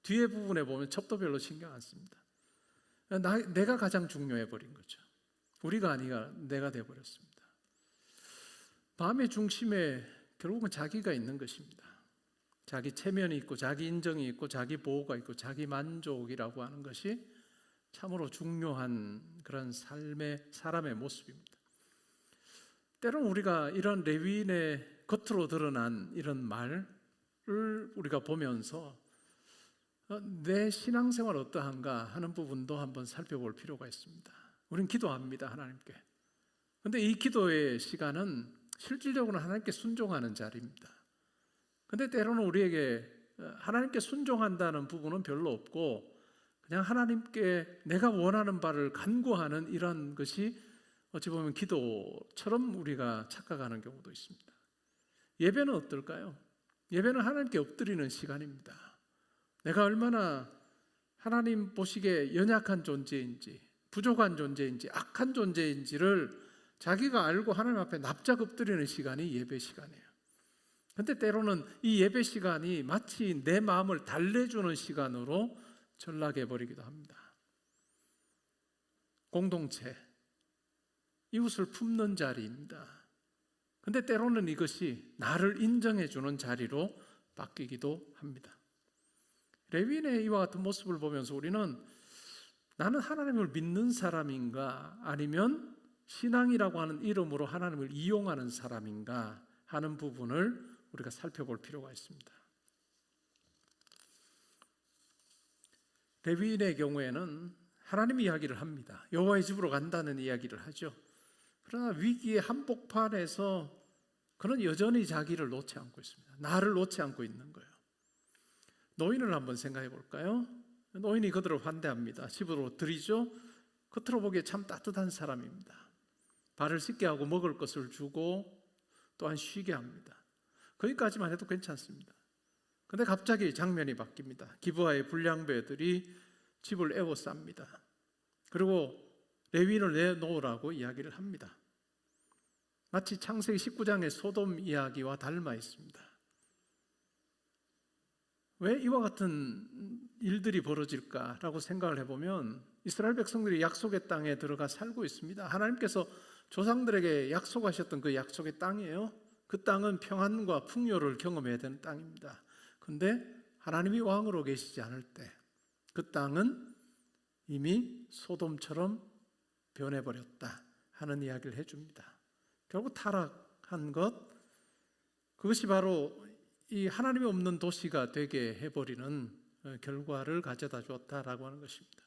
뒤에 부분에 보면 첩도 별로 신경 안 씁니다. 내가 가장 중요해 버린 거죠. 우리가 아니라 내가 돼버렸습니다. 마음의 중심에 결국은 자기가 있는 것입니다. 자기 체면이 있고 자기 인정이 있고 자기 보호가 있고 자기 만족이라고 하는 것이 참으로 중요한 그런 사람의 모습입니다. 때로는 우리가 이런 레위인의 겉으로 드러난 이런 말을 우리가 보면서 내 신앙생활 어떠한가 하는 부분도 한번 살펴볼 필요가 있습니다. 우리는 기도합니다, 하나님께. 그런데 이 기도의 시간은 실질적으로 하나님께 순종하는 자리입니다. 그런데 때로는 우리에게 하나님께 순종한다는 부분은 별로 없고 그냥 하나님께 내가 원하는 바를 간구하는 이런 것이 어찌 보면 기도처럼 우리가 착각하는 경우도 있습니다. 예배는 어떨까요? 예배는 하나님께 엎드리는 시간입니다. 내가 얼마나 하나님 보시기에 연약한 존재인지 부족한 존재인지 악한 존재인지를 자기가 알고 하나님 앞에 납작 엎드리는 시간이 예배 시간이에요. 그런데 때로는 이 예배 시간이 마치 내 마음을 달래주는 시간으로 전락해버리기도 합니다. 공동체, 이웃을 품는 자리입니다. 그런데 때로는 이것이 나를 인정해주는 자리로 바뀌기도 합니다. 레위인의 이와 같은 모습을 보면서 우리는 나는 하나님을 믿는 사람인가 아니면 신앙이라고 하는 이름으로 하나님을 이용하는 사람인가 하는 부분을 우리가 살펴볼 필요가 있습니다. 레위인의 경우에는 하나님 이야기를 합니다. 여호와의 집으로 간다는 이야기를 하죠. 그러나 위기의 한복판에서 그는 여전히 자기를 놓지 않고 있습니다. 나를 놓지 않고 있는 거예요. 노인을 한번 생각해 볼까요? 노인이 그들을 환대합니다. 집으로 들이죠. 겉으로 보기에 참 따뜻한 사람입니다. 발을 씻게 하고 먹을 것을 주고 또한 쉬게 합니다. 거기까지만 해도 괜찮습니다. 그런데 갑자기 장면이 바뀝니다. 기브아의 불량배들이 집을 에워쌉니다. 그리고 레위인을 내놓으라고 이야기를 합니다. 마치 창세기 19장의 소돔 이야기와 닮아 있습니다. 왜 이와 같은 일들이 벌어질까라고 생각을 해보면 이스라엘 백성들이 약속의 땅에 들어가 살고 있습니다. 하나님께서 조상들에게 약속하셨던 그 약속의 땅이에요. 그 땅은 평안과 풍요를 경험해야 되는 땅입니다. 그런데 하나님이 왕으로 계시지 않을 때 그 땅은 이미 소돔처럼 변해버렸다 하는 이야기를 해줍니다. 결국 타락한 것, 그것이 바로 이 하나님이 없는 도시가 되게 해버리는 결과를 가져다 주었다라고 하는 것입니다.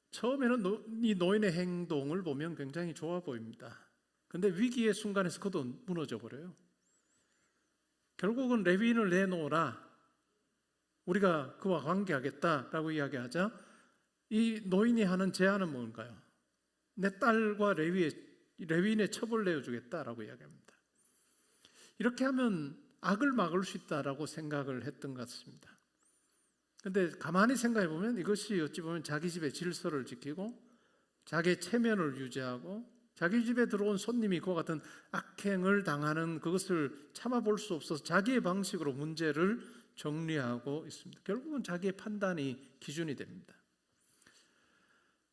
처음에는 이 노인의 행동을 보면 굉장히 좋아 보입니다. 그런데 위기의 순간에서 그도 무너져 버려요. 결국은 레위인을 내놓으라, 우리가 그와 관계하겠다라고 이야기하자 이 노인이 하는 제안은 뭔가요? 내 딸과 레위인의 첩을 내어주겠다라고 이야기합니다. 이렇게 하면 악을 막을 수 있다라고 생각을 했던 것 같습니다. 그런데 가만히 생각해 보면 이것이 어찌 보면 자기 집의 질서를 지키고 자기의 체면을 유지하고 자기 집에 들어온 손님이 그와 같은 악행을 당하는 그것을 참아볼 수 없어서 자기의 방식으로 문제를 정리하고 있습니다. 결국은 자기의 판단이 기준이 됩니다.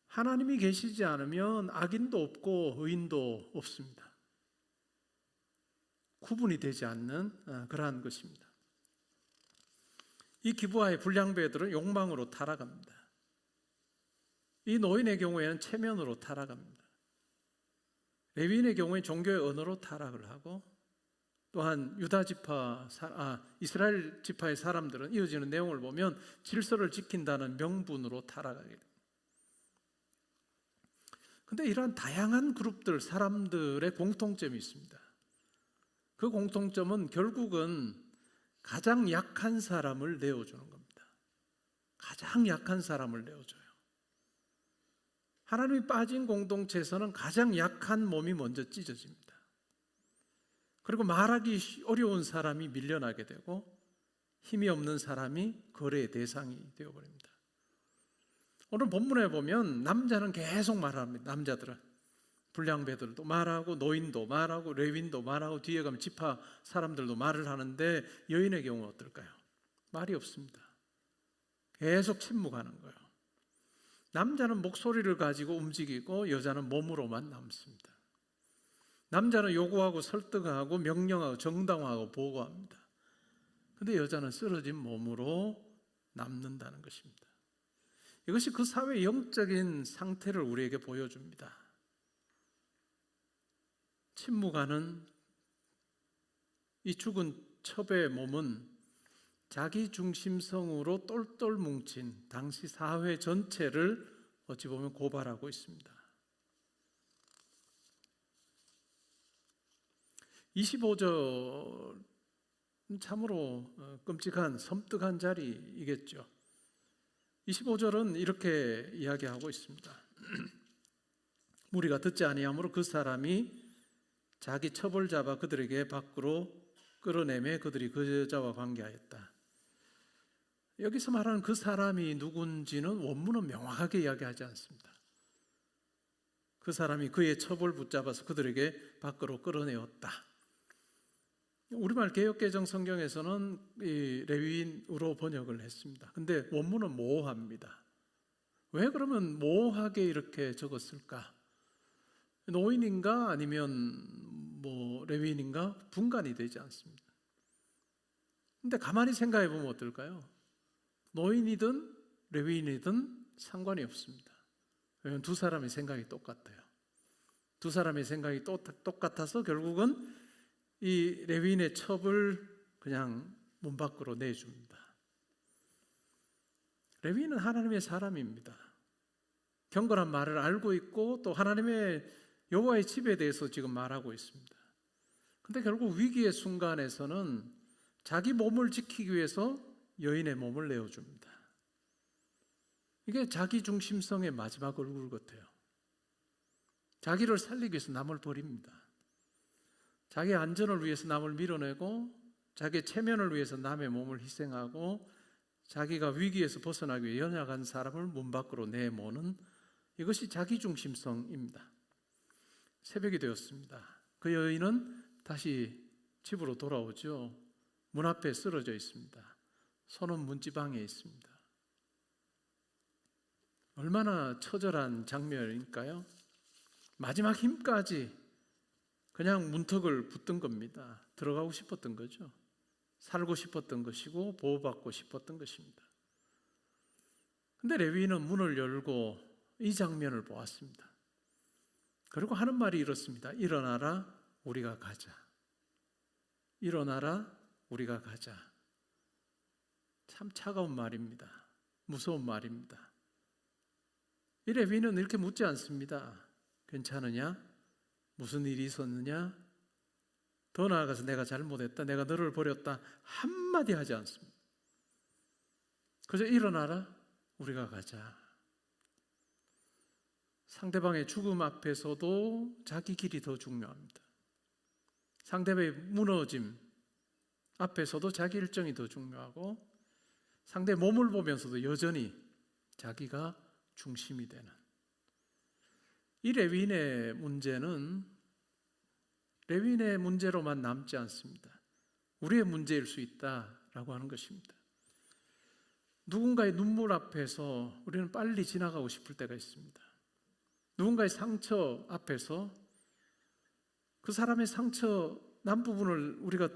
하나님이 계시지 않으면 악인도 없고 의인도 없습니다. 구분이 되지 않는 그러한 것입니다. 이 기브아의 불량배들은 욕망으로 타락합니다. 이 노인의 경우에는 체면으로 타락합니다. 레위인의 경우에 종교의 언어로 타락을 하고 또한 이스라엘 지파의 사람들은 이어지는 내용을 보면 질서를 지킨다는 명분으로 타락하게 됩니다. 근데 이러한 다양한 그룹들, 사람들의 공통점이 있습니다. 그 공통점은 결국은 가장 약한 사람을 내어주는 겁니다. 가장 약한 사람을 내어줘요. 하나님이 빠진 공동체에서는 가장 약한 몸이 먼저 찢어집니다. 그리고 말하기 어려운 사람이 밀려나게 되고 힘이 없는 사람이 거래의 대상이 되어버립니다. 오늘 본문에 보면 남자는 계속 말합니다. 남자들은 불량배들도 말하고 노인도 말하고 레위인도 말하고 뒤에 가면 지파 사람들도 말을 하는데 여인의 경우는 어떨까요? 말이 없습니다. 계속 침묵하는 거예요. 남자는 목소리를 가지고 움직이고 여자는 몸으로만 남습니다. 남자는 요구하고 설득하고 명령하고 정당화하고 보고합니다. 그런데 여자는 쓰러진 몸으로 남는다는 것입니다. 이것이 그 사회의 영적인 상태를 우리에게 보여줍니다. 침묵하는 이 죽은 첩의 몸은 자기 중심성으로 똘똘 뭉친 당시 사회 전체를 어찌 보면 고발하고 있습니다. 25절 참으로 끔찍한 섬뜩한 자리이겠죠. 25절은 이렇게 이야기하고 있습니다. 무리가 듣지 아니하므로 그 사람이 자기 첩을 잡아 그들에게 밖으로 끌어내매 그들이 그 여자와 관계하였다. 여기서 말하는 그 사람이 누군지는 원문은 명확하게 이야기하지 않습니다. 그 사람이 그의 첩을 붙잡아서 그들에게 밖으로 끌어내었다. 우리말 개역개정 성경에서는 이 레위인으로 번역을 했습니다. 근데 원문은 모호합니다. 왜 그러면 모호하게 이렇게 적었을까? 노인인가 아니면 레위인인가 분간이 되지 않습니다. 근데 가만히 생각해 보면 어떨까요? 노인이든 레위인이든 상관이 없습니다. 왜냐하면 두 사람의 생각이 똑같아요. 두 사람의 생각이 똑같아서 결국은 이 레위인의 첩을 그냥 문 밖으로 내줍니다. 레위인은 하나님의 사람입니다. 경건한 말을 알고 있고 또 하나님의 여호와의 집에 대해서 지금 말하고 있습니다. 근데 결국 위기의 순간에서는 자기 몸을 지키기 위해서 여인의 몸을 내어줍니다. 이게 자기 중심성의 마지막 얼굴 같아요. 자기를 살리기 위해서 남을 버립니다. 자기 안전을 위해서 남을 밀어내고 자기 체면을 위해서 남의 몸을 희생하고 자기가 위기에서 벗어나기 위해 연약한 사람을 문 밖으로 내모는 이것이 자기 중심성입니다. 새벽이 되었습니다. 그 여인은 다시 집으로 돌아오죠. 문 앞에 쓰러져 있습니다. 손은 문지방에 있습니다. 얼마나 처절한 장면일까요? 마지막 힘까지 그냥 문턱을 붙든 겁니다. 들어가고 싶었던 거죠. 살고 싶었던 것이고 보호받고 싶었던 것입니다. 근데 레위인은 문을 열고 이 장면을 보았습니다. 그리고 하는 말이 이렇습니다. 일어나라, 우리가 가자. 일어나라, 우리가 가자. 참 차가운 말입니다. 무서운 말입니다. 이 레위인은 이렇게 묻지 않습니다. 괜찮으냐? 무슨 일이 있었느냐? 더 나아가서 내가 잘못했다, 내가 너를 버렸다 한마디 하지 않습니다. 그저 일어나라, 우리가 가자. 상대방의 죽음 앞에서도 자기 길이 더 중요합니다. 상대방의 무너짐 앞에서도 자기 일정이 더 중요하고 상대의 몸을 보면서도 여전히 자기가 중심이 되는 이 레위인의 문제는 레위인의 문제로만 남지 않습니다. 우리의 문제일 수 있다라고 하는 것입니다. 누군가의 눈물 앞에서 우리는 빨리 지나가고 싶을 때가 있습니다. 누군가의 상처 앞에서 그 사람의 상처 난 부분을 우리가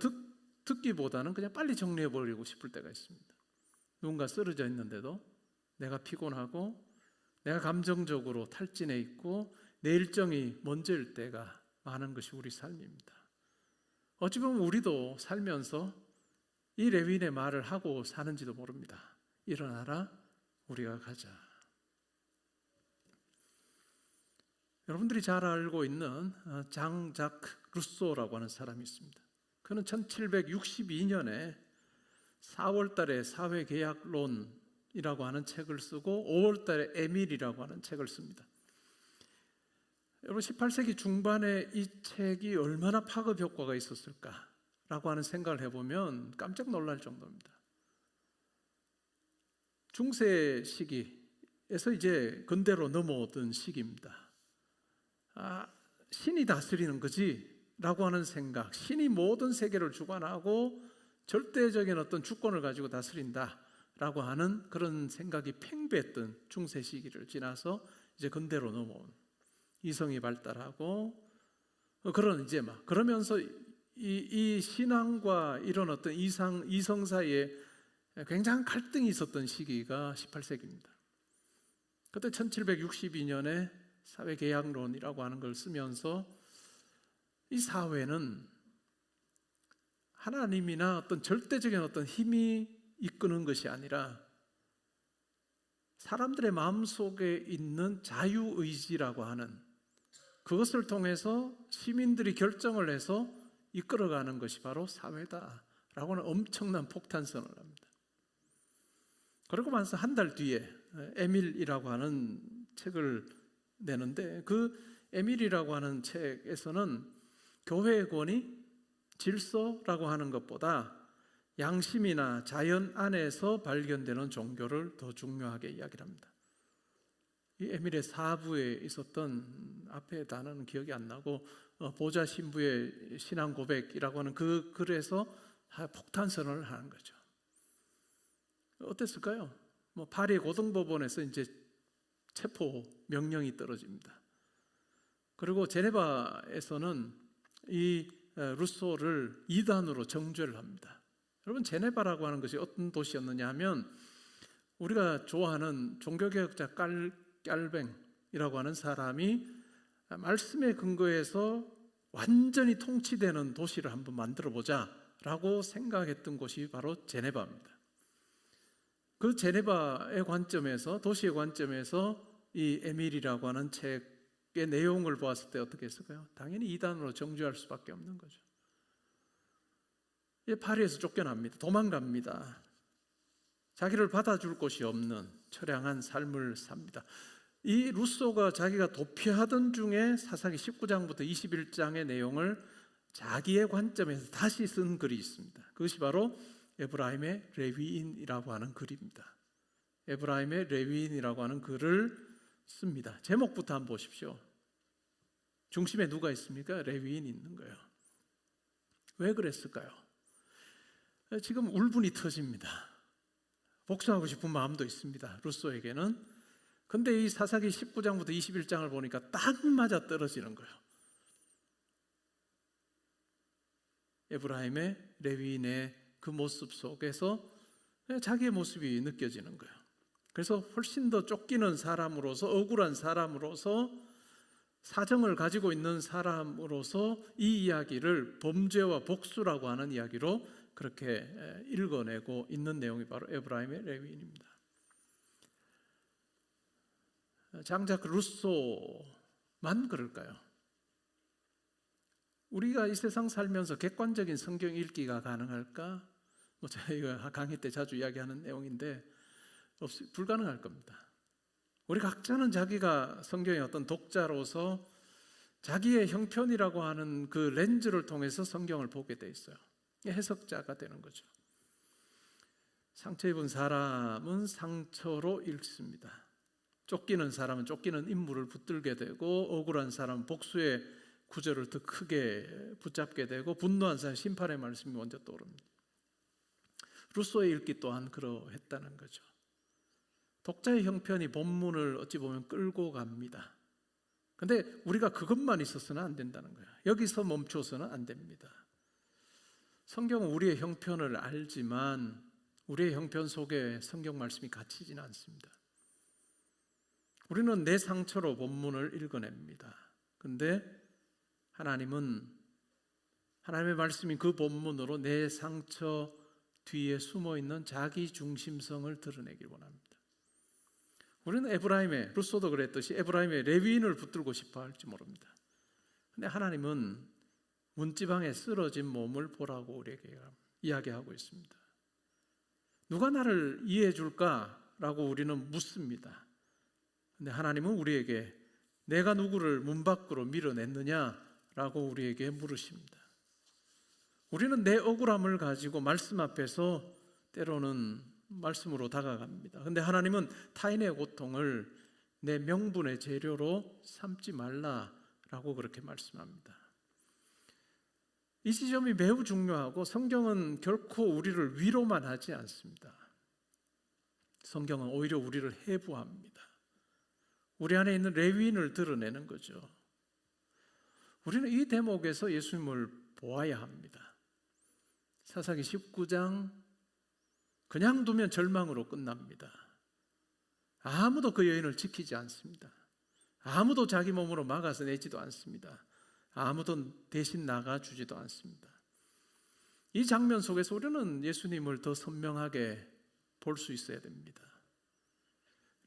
듣기보다는 그냥 빨리 정리해버리고 싶을 때가 있습니다. 누군가 쓰러져 있는데도 내가 피곤하고 내가 감정적으로 탈진해 있고 내 일정이 먼저일 때가 많은 것이 우리 삶입니다. 어찌 보면 우리도 살면서 이 레위인의 말을 하고 사는지도 모릅니다. 일어나라, 우리가 가자. 여러분들이 잘 알고 있는 장작 루소라고 하는 사람이 있습니다. 그는 1762년에 4월 달에 사회계약론이라고 하는 책을 쓰고 5월 달에 에밀이라고 하는 책을 씁니다. 여러분 18세기 중반에 이 책이 얼마나 파급 효과가 있었을까라고 하는 생각을 해보면 깜짝 놀랄 정도입니다. 중세 시기에서 이제 근대로 넘어오던 시기입니다. 신이 다스리는 거지 라고 하는 생각, 신이 모든 세계를 주관하고 절대적인 어떤 주권을 가지고 다스린다 라고 하는 그런 생각이 팽배했던 중세 시기를 지나서 이제 근대로 넘어온, 이성이 발달하고 그런 이제 막 그러면서 이 신앙과 이런 어떤 이성 사이에 굉장한 갈등이 있었던 시기가 18세기입니다. 그때 1762년에 사회계약론이라고 하는 걸 쓰면서 이 사회는 하나님이나 어떤 절대적인 어떤 힘이 이끄는 것이 아니라 사람들의 마음속에 있는 자유의지라고 하는 그것을 통해서 시민들이 결정을 해서 이끌어가는 것이 바로 사회다라고 하는 엄청난 폭탄 선언을 합니다. 그러고 나서 한 달 뒤에 에밀이라고 하는 책을 내는데 그 에밀이라고 하는 책에서는 교회의 권위, 질서라고 하는 것보다 양심이나 자연 안에서 발견되는 종교를 더 중요하게 이야기를 합니다. 이 에밀의 4부에 있었던 앞에 단어는 기억이 안 나고 보좌 신부의 신앙 고백이라고 하는 그 글에서 폭탄 선언을 하는 거죠. 어땠을까요? 파리 고등법원에서 이제 체포 명령이 떨어집니다. 그리고 제네바에서는 이 루소를 이단으로 정죄를 합니다. 여러분 제네바라고 하는 것이 어떤 도시였느냐 하면 우리가 좋아하는 종교개혁자 깔뱅이라고 하는 사람이 말씀에 근거해서 완전히 통치되는 도시를 한번 만들어보자 라고 생각했던 곳이 바로 제네바입니다. 그 제네바의 관점에서, 도시의 관점에서 이 에밀이라고 하는 책의 내용을 보았을 때 어떻게 했을까요? 당연히 이단으로 정죄할 수밖에 없는 거죠. 파리에서 쫓겨납니다. 도망갑니다. 자기를 받아줄 곳이 없는 처량한 삶을 삽니다. 이 루소가 자기가 도피하던 중에 사사기 19장부터 21장의 내용을 자기의 관점에서 다시 쓴 글이 있습니다. 그것이 바로 에브라임의 레위인이라고 하는 글입니다. 에브라임의 레위인이라고 하는 글을 씁니다. 제목부터 한번 보십시오. 중심에 누가 있습니까? 레위인이 있는 거예요. 왜 그랬을까요? 지금 울분이 터집니다. 복수하고 싶은 마음도 있습니다. 루소에게는. 근데 이 사사기 19장부터 21장을 보니까 딱 맞아 떨어지는 거예요. 에브라임의 레위인의 그 모습 속에서 자기의 모습이 느껴지는 거예요. 그래서 훨씬 더 쫓기는 사람으로서, 억울한 사람으로서, 사정을 가지고 있는 사람으로서 이 이야기를 범죄와 복수라고 하는 이야기로 그렇게 읽어내고 있는 내용이 바로 에브라임의 레위인입니다. 장작 루소만 그럴까요? 우리가 이 세상 살면서 객관적인 성경 읽기가 가능할까? 저희가 강의 때 자주 이야기하는 내용인데 불가능할 겁니다. 우리 각자는 자기가 성경의 어떤 독자로서 자기의 형편이라고 하는 그 렌즈를 통해서 성경을 보게 돼 있어요. 해석자가 되는 거죠. 상처 입은 사람은 상처로 읽습니다. 쫓기는 사람은 쫓기는 인물을 붙들게 되고, 억울한 사람은 복수의 구절을 더 크게 붙잡게 되고, 분노한 사람은 심판의 말씀이 먼저 떠오릅니다. 루소의 읽기 또한 그러했다는 거죠. 독자의 형편이 본문을 어찌 보면 끌고 갑니다. 근데 우리가 그것만 있어서는 안 된다는 거예요. 여기서 멈춰서는 안 됩니다. 성경은 우리의 형편을 알지만 우리의 형편 속에 성경 말씀이 갇히지는 않습니다. 우리는 내 상처로 본문을 읽어냅니다. 근데 하나님은 하나님의 말씀인 그 본문으로 내 상처 뒤에 숨어있는 자기 중심성을 드러내길 원합니다. 우리는 에브라임의, 루소도 그랬듯이 에브라임의 레위인을 붙들고 싶어 할지 모릅니다. 근데 하나님은 문지방에 쓰러진 몸을 보라고 우리에게 이야기하고 있습니다. 누가 나를 이해해 줄까라고 우리는 묻습니다. 근데 하나님은 우리에게 내가 누구를 문 밖으로 밀어냈느냐라고 우리에게 물으십니다. 우리는 내 억울함을 가지고 말씀 앞에서 때로는 말씀으로 다가갑니다. 근데 하나님은 타인의 고통을 내 명분의 재료로 삼지 말라라고 그렇게 말씀합니다. 이 지점이 매우 중요하고 성경은 결코 우리를 위로만 하지 않습니다. 성경은 오히려 우리를 해부합니다. 우리 안에 있는 레위인을 드러내는 거죠. 우리는 이 대목에서 예수님을 보아야 합니다. 사사기 19장 그냥 두면 절망으로 끝납니다. 아무도 그 여인을 지키지 않습니다. 아무도 자기 몸으로 막아서 내지도 않습니다. 아무도 대신 나가주지도 않습니다. 이 장면 속에서 우리는 예수님을 더 선명하게 볼 수 있어야 됩니다.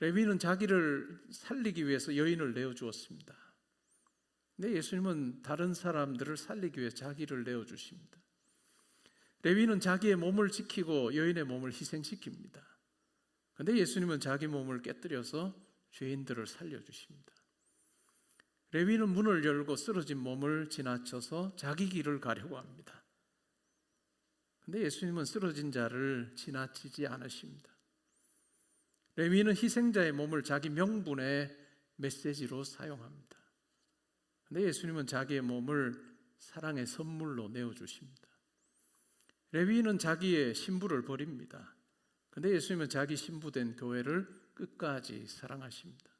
레위는 자기를 살리기 위해서 여인을 내어주었습니다. 근데 예수님은 다른 사람들을 살리기 위해 자기를 내어주십니다. 레위는 자기의 몸을 지키고 여인의 몸을 희생시킵니다. 그런데 예수님은 자기 몸을 깨뜨려서 죄인들을 살려주십니다. 레위는 문을 열고 쓰러진 몸을 지나쳐서 자기 길을 가려고 합니다. 그런데 예수님은 쓰러진 자를 지나치지 않으십니다. 레위는 희생자의 몸을 자기 명분의 메시지로 사용합니다. 그런데 예수님은 자기의 몸을 사랑의 선물로 내어주십니다. 레위인은 자기의 신부를 버립니다. 그런데 예수님은 자기 신부된 교회를 끝까지 사랑하십니다.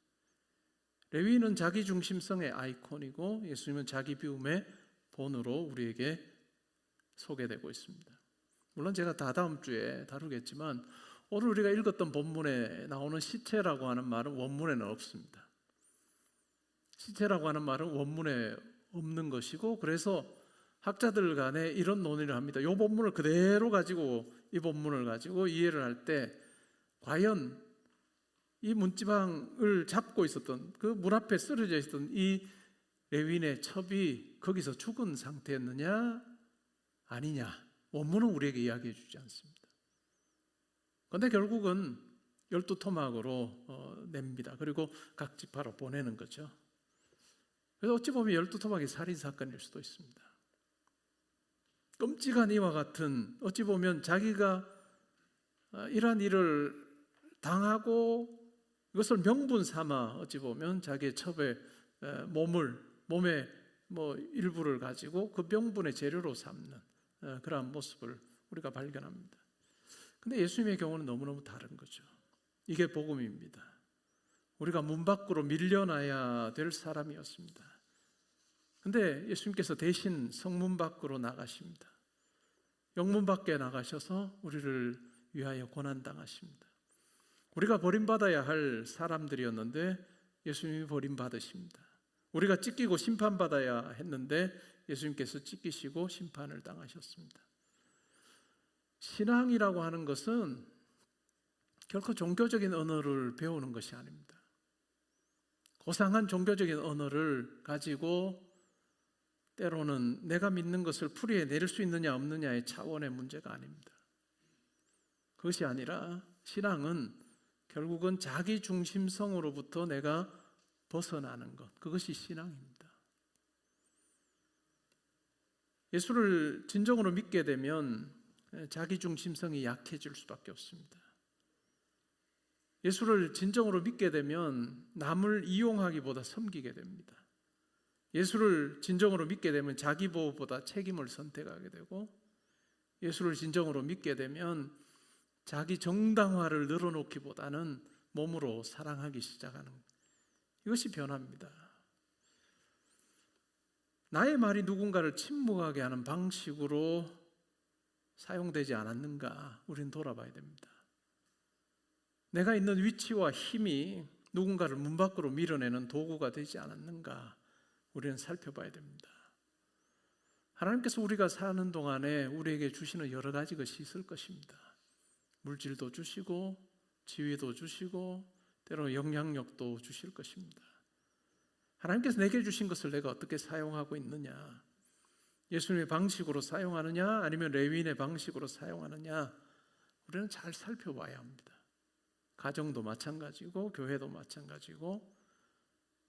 레위인은 자기 중심성의 아이콘이고 예수님은 자기 비움의 본으로 우리에게 소개되고 있습니다. 물론 제가 다다음 주에 다루겠지만 오늘 우리가 읽었던 본문에 나오는 시체라고 하는 말은 원문에는 없습니다. 시체라고 하는 말은 원문에 없는 것이고 그래서 학자들 간에 이런 논의를 합니다. 이 본문을 그대로 가지고 이 본문을 가지고 이해를 할 때 과연 이 문지방을 잡고 있었던 그 문 앞에 쓰러져 있었던 이 레위인의 첩이 거기서 죽은 상태였느냐 아니냐 원문은 우리에게 이야기해 주지 않습니다. 그런데 결국은 12토막으로 냅니다. 그리고 각 지파로 보내는 거죠. 그래서 어찌 보면 12토막이 살인사건일 수도 있습니다. 끔찍한 이와 같은 어찌 보면 자기가 이러한 일을 당하고 이것을 명분 삼아 어찌 보면 자기의 첩의 몸의 일부를 가지고 그 명분의 재료로 삼는 그러한 모습을 우리가 발견합니다. 근데 예수님의 경우는 너무너무 다른 거죠. 이게 복음입니다. 우리가 문 밖으로 밀려나야 될 사람이었습니다. 근데 예수님께서 대신 성문 밖으로 나가십니다. 영문 밖에 나가셔서 우리를 위하여 고난당하십니다. 우리가 버림받아야 할 사람들이었는데 예수님이 버림받으십니다. 우리가 찢기고 심판받아야 했는데 예수님께서 찢기시고 심판을 당하셨습니다. 신앙이라고 하는 것은 결코 종교적인 언어를 배우는 것이 아닙니다. 고상한 종교적인 언어를 가지고 때로는 내가 믿는 것을 풀이해낼 수 있느냐 없느냐의 차원의 문제가 아닙니다. 그것이 아니라 신앙은 결국은 자기 중심성으로부터 내가 벗어나는 것, 그것이 신앙입니다. 예수를 진정으로 믿게 되면 자기 중심성이 약해질 수밖에 없습니다. 예수를 진정으로 믿게 되면 남을 이용하기보다 섬기게 됩니다. 예수를 진정으로 믿게 되면 자기 보호보다 책임을 선택하게 되고 예수를 진정으로 믿게 되면 자기 정당화를 늘어놓기보다는 몸으로 사랑하기 시작하는 이것이 변화입니다. 나의 말이 누군가를 침묵하게 하는 방식으로 사용되지 않았는가 우리는 돌아봐야 됩니다. 내가 있는 위치와 힘이 누군가를 문 밖으로 밀어내는 도구가 되지 않았는가 우리는 살펴봐야 됩니다. 하나님께서 우리가 사는 동안에 우리에게 주시는 여러 가지 것이 있을 것입니다. 물질도 주시고 지위도 주시고 때로는 영향력도 주실 것입니다. 하나님께서 내게 주신 것을 내가 어떻게 사용하고 있느냐, 예수님의 방식으로 사용하느냐 아니면 레위인의 방식으로 사용하느냐, 우리는 잘 살펴봐야 합니다. 가정도 마찬가지고 교회도 마찬가지고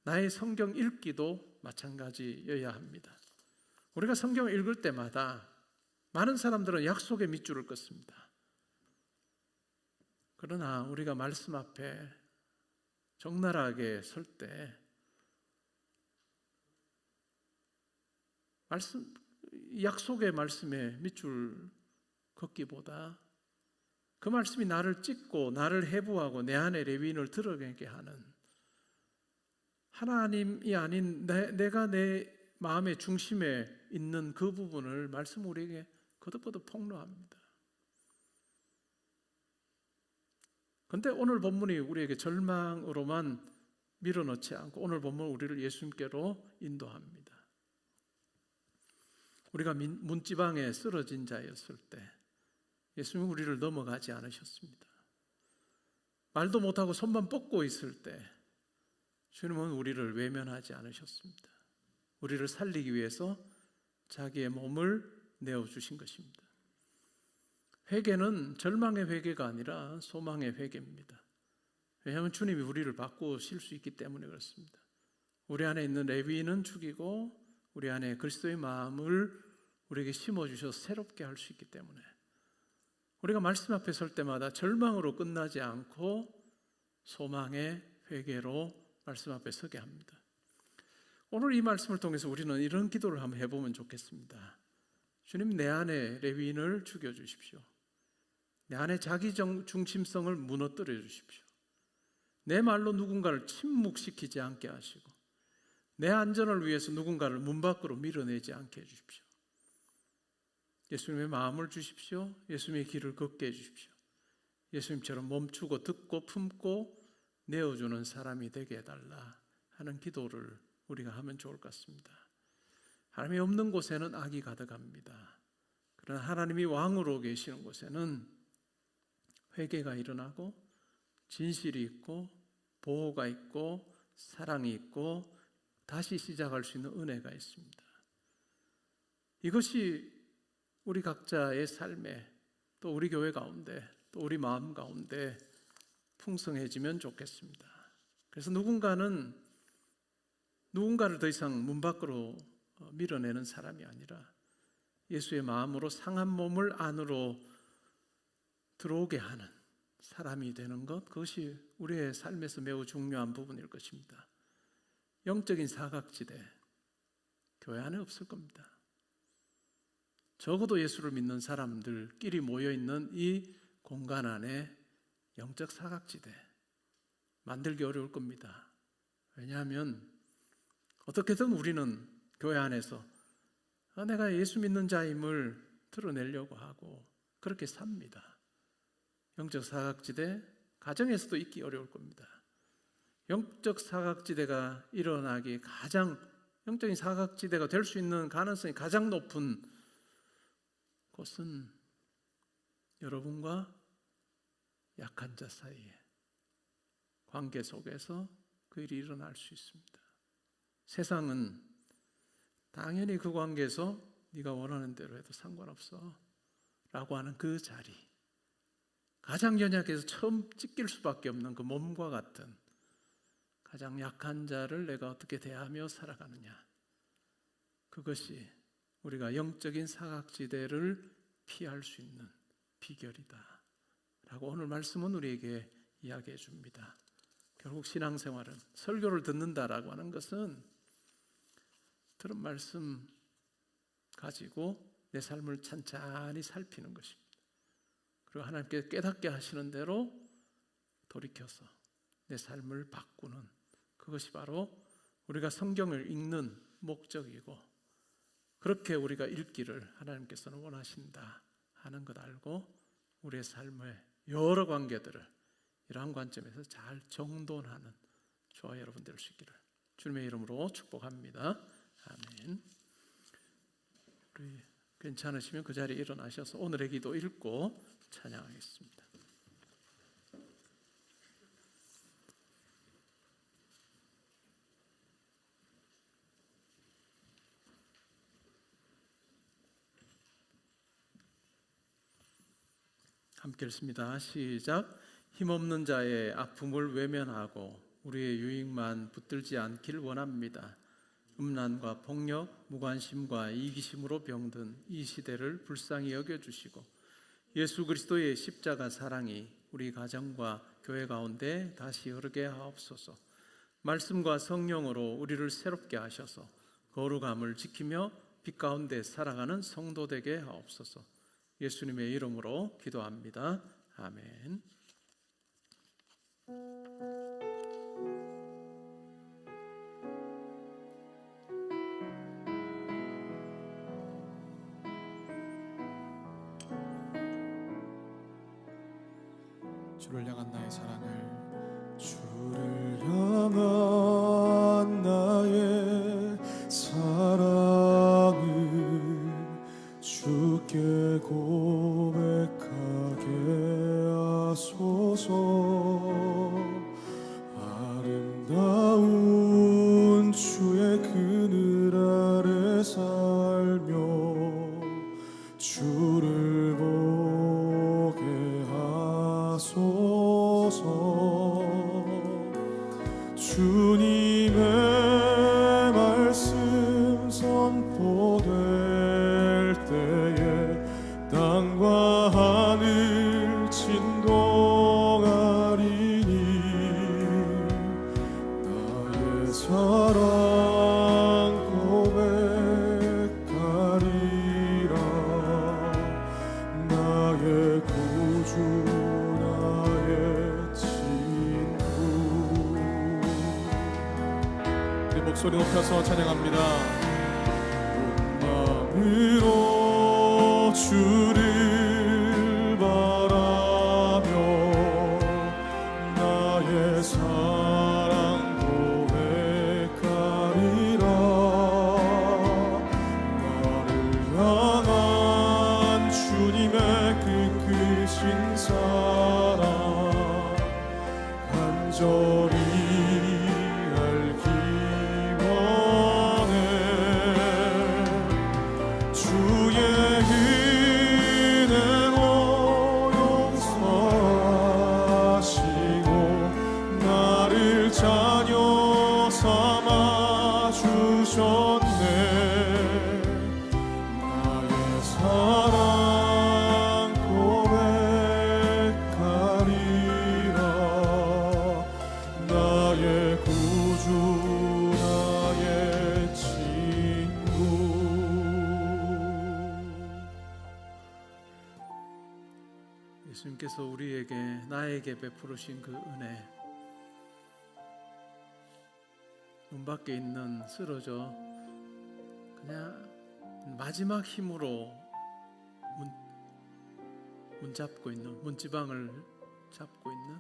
나의 성경 읽기도 마찬가지여야 합니다. 우리가 성경을 읽을 때마다 많은 사람들은 약속의 밑줄을 긋습니다. 그러나 우리가 말씀 앞에 적나라하게 설 때 약속의 말씀에 밑줄 긋기보다 그 말씀이 나를 찢고 나를 해부하고 내 안에 레위인을 드러내게 하는, 하나님이 아닌 내가 내 마음의 중심에 있는 그 부분을 말씀 우리에게 거듭거듭 폭로합니다. 그런데 오늘 본문이 우리에게 절망으로만 밀어넣지 않고 오늘 본문은 우리를 예수님께로 인도합니다. 우리가 문지방에 쓰러진 자였을 때 예수님은 우리를 넘어가지 않으셨습니다. 말도 못하고 손만 뻗고 있을 때 주님은 우리를 외면하지 않으셨습니다. 우리를 살리기 위해서 자기의 몸을 내어주신 것입니다. 회개는 절망의 회개가 아니라 소망의 회개입니다. 왜냐하면 주님이 우리를 바꾸실 수 있기 때문에 그렇습니다. 우리 안에 있는 레위인은 죽이고 우리 안에 그리스도의 마음을 우리에게 심어주셔서 새롭게 할 수 있기 때문에 우리가 말씀 앞에 설 때마다 절망으로 끝나지 않고 소망의 회개로 말씀 앞에 서게 합니다. 오늘 이 말씀을 통해서 우리는 이런 기도를 한번 해보면 좋겠습니다. 주님, 내 안에 레위인을 죽여주십시오. 내 안에 자기 중심성을 무너뜨려 주십시오. 내 말로 누군가를 침묵시키지 않게 하시고 내 안전을 위해서 누군가를 문 밖으로 밀어내지 않게 해주십시오. 예수님의 마음을 주십시오. 예수님의 길을 걷게 해주십시오. 예수님처럼 멈추고 듣고 품고 내어주는 사람이 되게 해달라 하는 기도를 우리가 하면 좋을 것 같습니다. 하나님이 없는 곳에는 악이 가득합니다. 그러나 하나님이 왕으로 계시는 곳에는 회개가 일어나고 진실이 있고 보호가 있고 사랑이 있고 다시 시작할 수 있는 은혜가 있습니다. 이것이 우리 각자의 삶에 또 우리 교회 가운데 또 우리 마음 가운데 풍성해지면 좋겠습니다. 그래서 누군가를 더 이상 문 밖으로 밀어내는 사람이 아니라 예수의 마음으로 상한 몸을 안으로 들어오게 하는 사람이 되는 것, 그것이 우리의 삶에서 매우 중요한 부분일 것입니다. 영적인 사각지대 교회 안에 없을 겁니다. 적어도 예수를 믿는 사람들끼리 모여있는 이 공간 안에 영적 사각지대 만들기 어려울 겁니다. 왜냐하면 어떻게든 우리는 교회 안에서 내가 예수 믿는 자임을 드러내려고 하고 그렇게 삽니다. 영적 사각지대 가정에서도 있기 어려울 겁니다. 영적 사각지대가 일어나기 영적인 사각지대가 될 수 있는 가능성이 가장 높은 곳은 여러분과 약한 자 사이에 관계 속에서 그 일이 일어날 수 있습니다. 세상은 당연히 그 관계에서 네가 원하는 대로 해도 상관없어 라고 하는 그 자리, 가장 연약해서 처음 찢길 수밖에 없는 그 몸과 같은 가장 약한 자를 내가 어떻게 대하며 살아가느냐, 그것이 우리가 영적인 사각지대를 피할 수 있는 비결이다 라고 오늘 말씀은 우리에게 이야기해 줍니다. 결국 신앙생활은 설교를 듣는다라고 하는 것은 들은 말씀 가지고 내 삶을 찬찬히 살피는 것입니다. 그리고 하나님께 깨닫게 하시는 대로 돌이켜서 내 삶을 바꾸는, 그것이 바로 우리가 성경을 읽는 목적이고 그렇게 우리가 읽기를 하나님께서는 원하신다 하는 것 알고 우리의 삶의 여러 관계들을 이러한 관점에서 잘 정돈하는 저와 여러분 될 수 있기를 주님의 이름으로 축복합니다. 아멘. 우리 괜찮으시면 그 자리에 일어나셔서 오늘의 기도 읽고 찬양하겠습니다. 함께 읽습니다. 시작. 힘없는 자의 아픔을 외면하고 우리의 유익만 붙들지 않길 원합니다. 음란과 폭력, 무관심과 이기심으로 병든 이 시대를 불쌍히 여겨주시고 예수 그리스도의 십자가 사랑이 우리 가정과 교회 가운데 다시 흐르게 하옵소서. 말씀과 성령으로 우리를 새롭게 하셔서 거룩함을 지키며 빛 가운데 살아가는 성도 되게 하옵소서. 예수님의 이름으로 기도합니다. 아멘. 주를 향한 나의 사랑을 주를 향한 나의 사랑을 주께 고백하게 하소서. 아름다운 주의 그늘 아래 살며 주를 보게 하소서. 주님의 말씀 선포될 때에 땅과 하늘 진동하리니 나의 사랑 고백하리라. 나의 구주 나의 친구. 우리 목소리 높여서 찬양합니다. 마음으로 주를 바라며 나의 사랑 고백하리라. 나를 향한 주님의 그 크신 사랑 간절히 알기 원해. 주의 은혜로 용서하시고 나를 자녀 삼아 주셨네. 나의 사랑 고백하리라. 나의 구주 나의 친구. 예수님께서 우리에게 나에게 베푸르신 그 은혜, 문 밖에 있는 쓰러져 그냥 마지막 힘으로 문 잡고 있는, 문지방을 잡고 있는,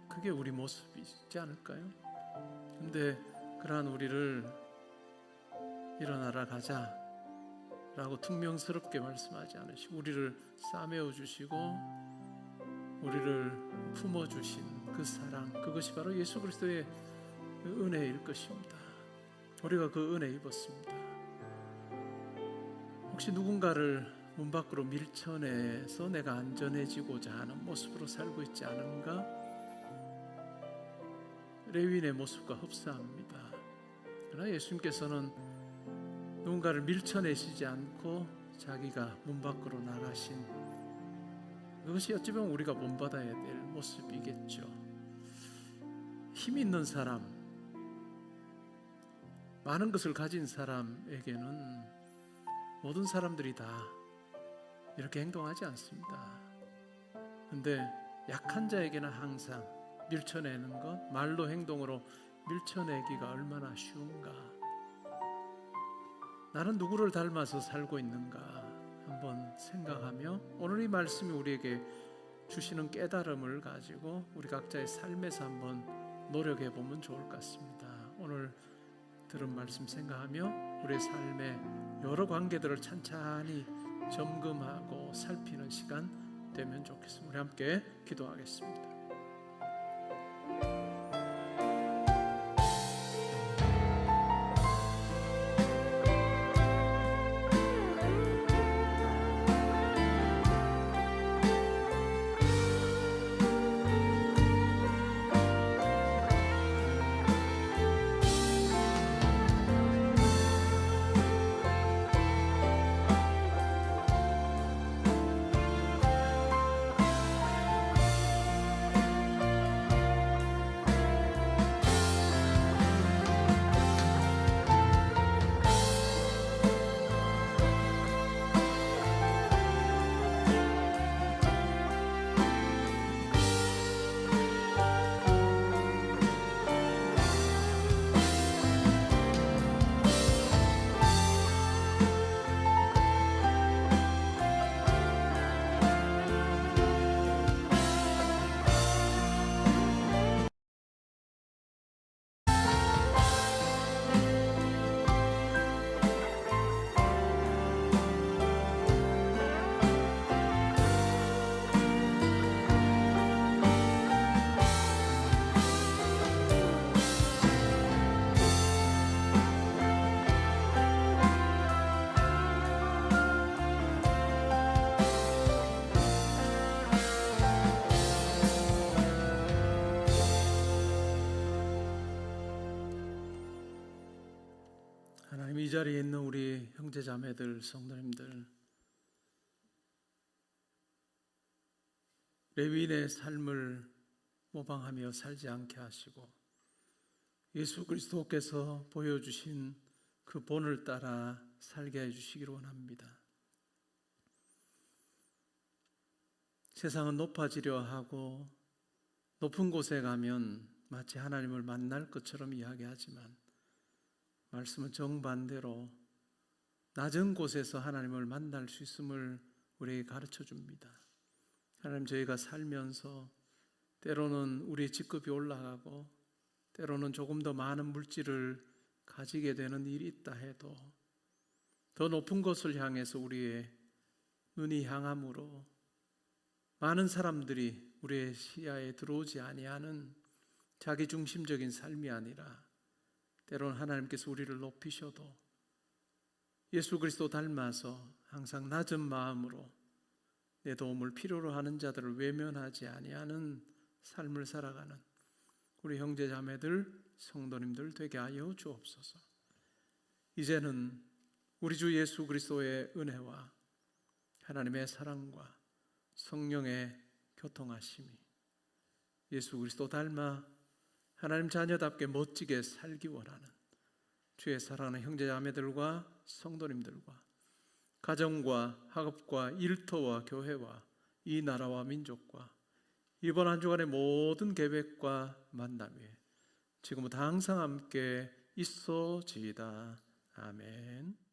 그게 우리 모습이지 않을까요? 근데 그러한 우리를 일어나라 가자 라고 퉁명스럽게 말씀하지 않으시고 우리를 싸매어 주시고 우리를 품어 주신 그 사랑, 그것이 바로 예수 그리스도의 그 은혜일 것입니다. 우리가 그 은혜 입었습니다. 혹시 누군가를 문 밖으로 밀쳐내서 내가 안전해지고자 하는 모습으로 살고 있지 않은가? 레위인의 모습과 흡사합니다. 그러나 예수님께서는 누군가를 밀쳐내시지 않고 자기가 문 밖으로 나가신, 그것이 어찌 보면 우리가 본받아야 될 모습이겠죠. 힘 있는 사람, 많은 것을 가진 사람에게는 모든 사람들이 다 이렇게 행동하지 않습니다. 그런데 약한 자에게는 항상 밀쳐내는 것, 말로 행동으로 밀쳐내기가 얼마나 쉬운가. 나는 누구를 닮아서 살고 있는가 한번 생각하며 오늘 이 말씀이 우리에게 주시는 깨달음을 가지고 우리 각자의 삶에서 한번 노력해 보면 좋을 것 같습니다. 오늘 들은 말씀 생각하며 우리의 삶의 여러 관계들을 찬찬히 점검하고 살피는 시간 되면 좋겠습니다. 우리 함께 기도하겠습니다. 하나님, 이 자리에 있는 우리 형제자매들, 성도님들, 레위인의 삶을 모방하며 살지 않게 하시고 예수 그리스도께서 보여주신 그 본을 따라 살게 해주시기를 원합니다. 세상은 높아지려 하고 높은 곳에 가면 마치 하나님을 만날 것처럼 이야기하지만 말씀은 정반대로 낮은 곳에서 하나님을 만날 수 있음을 우리에게 가르쳐 줍니다. 하나님, 저희가 살면서 때로는 우리의 직급이 올라가고 때로는 조금 더 많은 물질을 가지게 되는 일이 있다 해도 더 높은 것을 향해서 우리의 눈이 향함으로 많은 사람들이 우리의 시야에 들어오지 아니하는 자기중심적인 삶이 아니라 때로는 하나님께서 우리를 높이셔도 예수 그리스도 닮아서 항상 낮은 마음으로 내 도움을 필요로 하는 자들을 외면하지 아니하는 삶을 살아가는 우리 형제자매들, 성도님들 되게 하여 주옵소서. 이제는 우리 주 예수 그리스도의 은혜와 하나님의 사랑과 성령의 교통하심이 예수 그리스도 닮아 하나님 자녀답게 멋지게 살기 원하는 주의 사랑하는 형제자매들과 성도님들과 가정과 학업과 일터와 교회와 이 나라와 민족과 이번 한 주간의 모든 계획과 만남 위에 지금부터 항상 함께 있어지이다. 아멘.